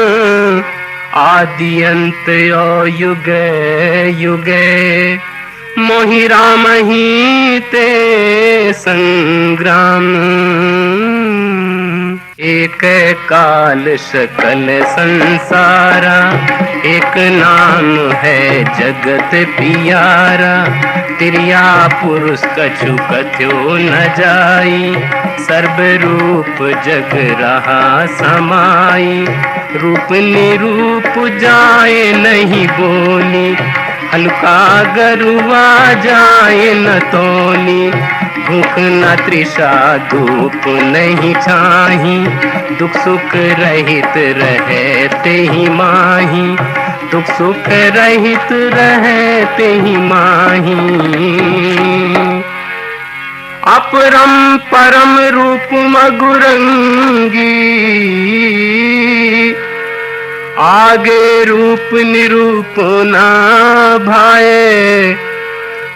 आदि अंत और युग युग मोहि राम ही ते संग्राम एक काल सकल संसारा एक नाम है जगत पियारा तिरिया पुरुष कछु कथ्यो न जाई सर्व रूप जग रहा समाई रूप निरूप जाए नहीं बोली हल्का गरुआ जाए न तोली भूख न तृषा धूप नहीं छाही दुख सुख रहित रहते ही माही दुख सुख रहित रहते ही माही अपरम परम रूप मगुरंगी आगे रूप निरूप ना भाए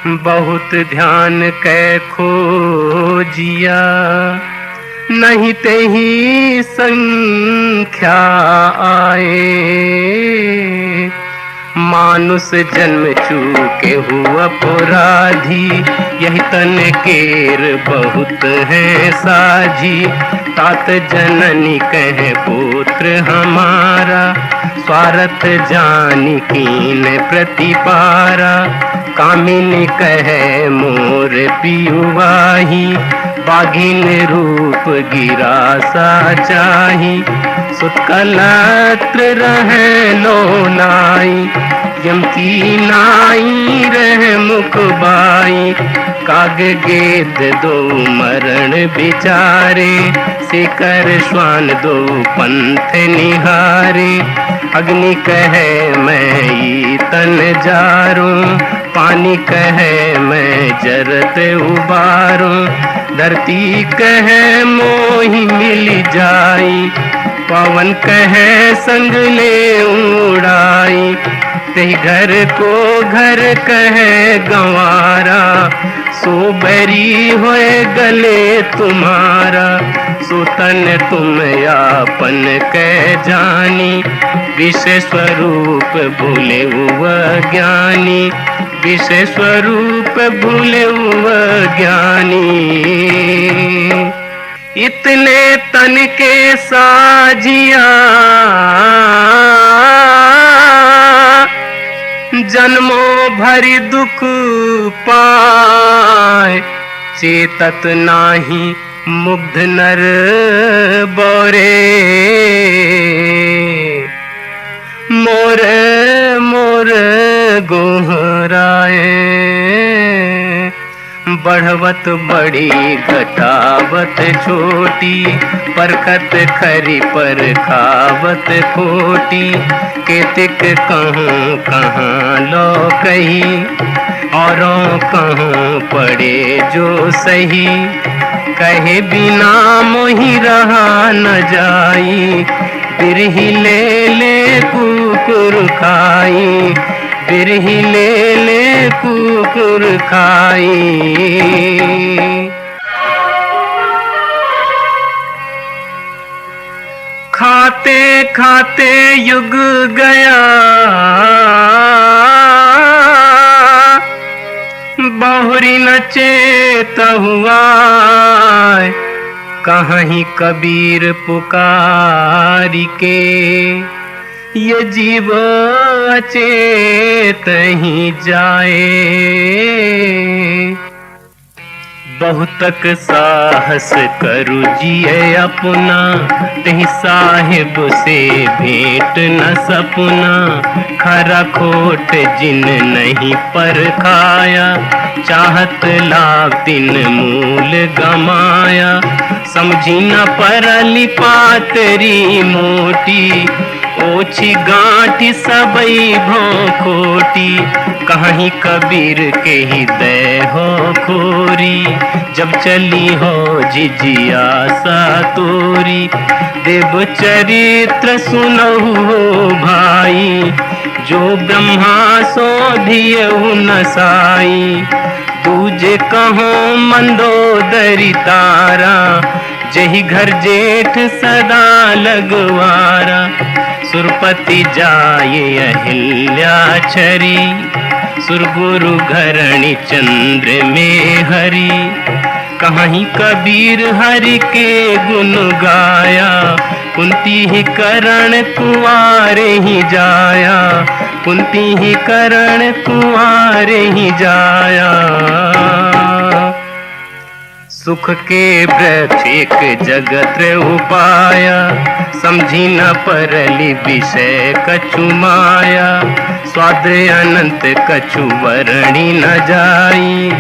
बहुत ध्यान कै खोजिया नहीं ते ही संख्या आए मानुष जन्म चूके हुआ अपराधी यही तन केर बहुत है साझी तात जननी कहे पुत्र हमारा स्वार्थ जानी कीन प्रतिपारा कामिनी कहे मोर पियुवाही बाघिन रूप गिरा सा चाही सुतकलत्र रहे लो नाई यम की नाई रह मुख बाई काग गेद दो मरण बिचारे सिकर श्वान दो पंथ निहारे अग्नि कहे मैं तन जारूं पानी कहे मैं जरत उबारूं धरती कहे मोही मिल जाई पवन कहे संग ले उड़ाई ते घर को घर कहे गंवारा सो बैरी होए गले तुम्हारा, सो तन तुम यापन कह जानी, विषय स्वरूप भूले हुआ ज्ञानी, विषय स्वरूप भूले हुआ ज्ञानी। इतने तन के साजिया जन्मों भरी दुख पाए, चेतत नाही मुग्ध नर बोरे, मोर मोर गोहराए। बढ़वत बड़ी घटावत छोटी, परखत खरी पर खावत खोटी, केतिक कहूँ कहाँ लो कही, औरों कहूँ पड़े जो सही, कहे बिना मोहि रहा न जाई, बिरही ले ले कुकुर खाई, बिरही ले ले कुकुर खाई। खाते खाते युग गया, बहुरी न चेत हुआ, कहीं कबीर पुकारी के, ये जीव अचेत ही जाए। बहुतक साहस करु जिए अपना, तही साहिब से भेंट न सपना, खरा खोट जिन नहीं परखाया, चाहत लाभ तिन मूल गमाया, समझी न परली पातरी मोटी, ओछी गांठी सबई भों खोटी, कहीं कबीर के ही दे हो खोरी, जब चली हो जिजियासा तोरी, देव चरित्र सुनहु हो भाई, जो ब्रह्मा सो धियउ न साई, दूजे कहो मंदोदरी तारा, जही घर जेठ सदा लगवारा, सुरपति जाये अहिल्या छरी, सुरगुरु घरणी चंद्र में हरि, कहीं कबीर हरि के गुण गाया, कुंती ही करण कुंवारे ही जाया, कुंती ही करण कुंवारे ही जाया। सुख के वृक्ष एक जगत उपाया, समझी न परली विषय कछु माया, स्वाद अनंत कछु वर्णी न जाई,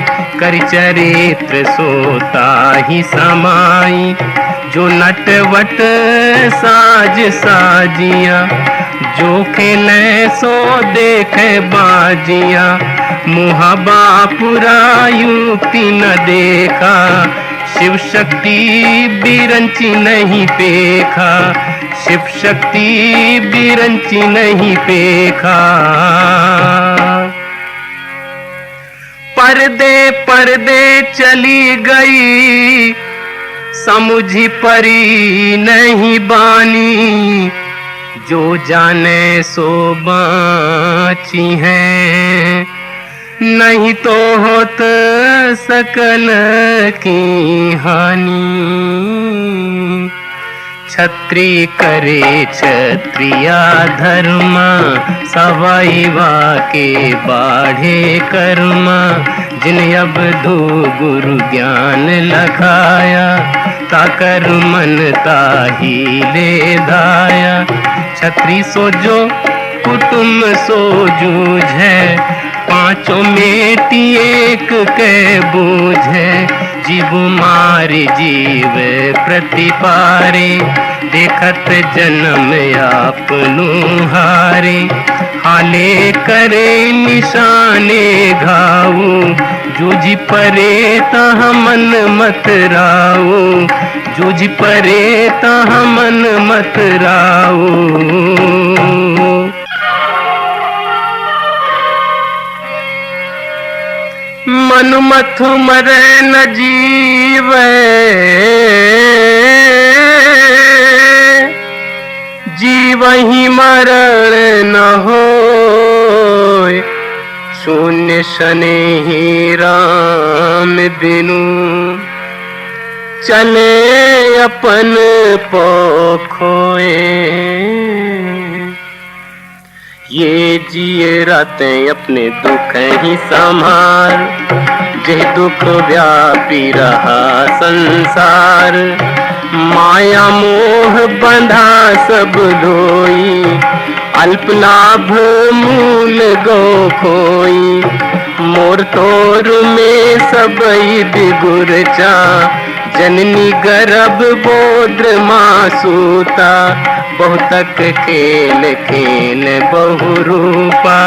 कर चरित्र सोता ही समाई, जो नटवट साज साजिया, जो खेले सो देखे बाजिया, मुहा बापुरा युक्ति न देखा, शिव शक्ति बिरंची नहीं पेखा, शिव शक्ति बिरंची नहीं पेखा। पर्दे पर्दे चली गई, समुझी परी नहीं बानी, जो जाने सो बाची है, नहीं तो होत सकल की हानि। छत्री करे क्षत्रिया धर्मा, सवाईवा के बाढ़े कर्मा, जिन अब धू गुरु ज्ञान लखाया, ताकर मन ताही ले धाया। छत्री सो जो कुटुम सो जूझे, पांचों मेटी एक के बूझे, जीव मारे जीव प्रतिपारे, देखत जन्म आपनु हारे, हाले करे निशाने घाऊ, जूझ परे तह मन मत राऊ, जूझ परे तह मन मत राऊ। मनुमथु मरै न जीवै, जीवहि मरण न होय। शून्य शनेहि राम बिनु, चले अपन पोखोए। ये जिए रातें अपने दुख ही संभार, जे दुख व्यापी रहा संसार। माया मोह बंधा सब धोई, अल्प लाभ मूल गो खोई। मोर तोर में सबई बिगुरचा, जननी गर्भ बोद्र मासूता। बहुतक खेल खेल बहुरूपा,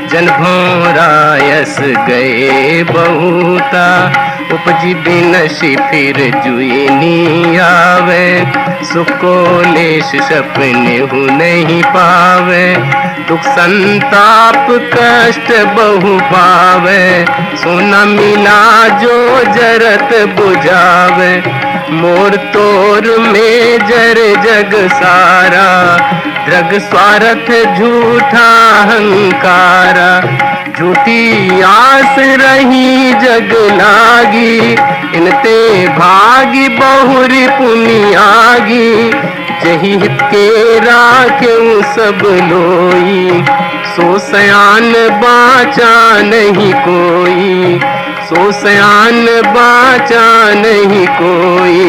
जन भोरायस गए बहुता। उपजी बिनसी फिर जुईनी आवे, सुख को लेश सपने हु नहीं पावे। दुख संताप कष्ट बहु पावे, सोना मिला जो जरत बुझावे। मोर तोर में जर जग सारा, द्रग स्वार्थ झूठा अहंकारा। झूठी आस रही जग लागी, इनते भागी बहुरी पुनियागी। जही हित के राख्यू सब लोई, सो सयान बाचा नहीं कोई। सो सयान बाचा नहीं कोई।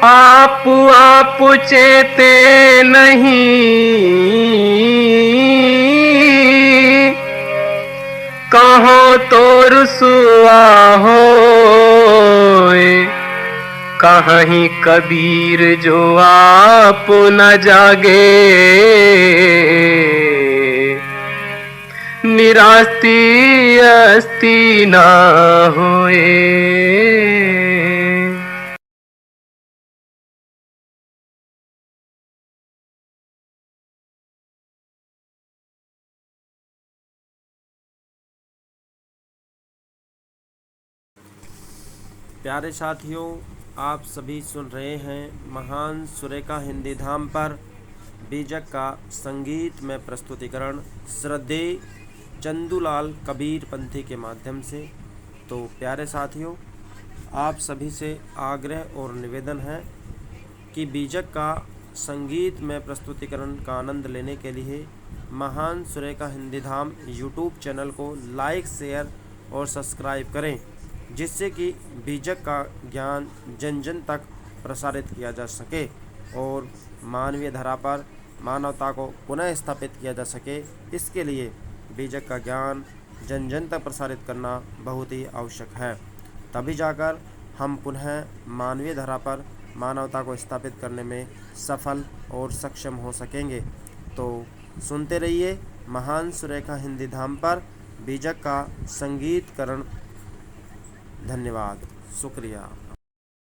आप चेते नहीं, कहो तो रुसवा होए। कहीं कबीर जो आप न जागे, निरास्ती अस्ती न होए। प्यारे साथियों, आप सभी सुन रहे हैं महान सुरेखा हिंदी धाम पर बीजक का संगीत में प्रस्तुतिकरण श्रद्धेय चंदूलाल कबीर पंथी के माध्यम से। तो प्यारे साथियों, आप सभी से आग्रह और निवेदन है कि बीजक का संगीत में प्रस्तुतिकरण का आनंद लेने के लिए महान सुरेखा हिंदी धाम यूट्यूब चैनल को लाइक, शेयर और सब्सक्राइब करें, जिससे कि बीजक का ज्ञान जन जन तक प्रसारित किया जा सके और मानवीय धरा पर मानवता को पुनः स्थापित किया जा सके। इसके लिए बीजक का ज्ञान जन जन तक प्रसारित करना बहुत ही आवश्यक है, तभी जाकर हम पुनः मानवीय धरा पर मानवता को स्थापित करने में सफल और सक्षम हो सकेंगे। तो सुनते रहिए महान सुरेखा हिंदी धाम पर बीजक का संगीतकरण। धन्यवाद, शुक्रिया।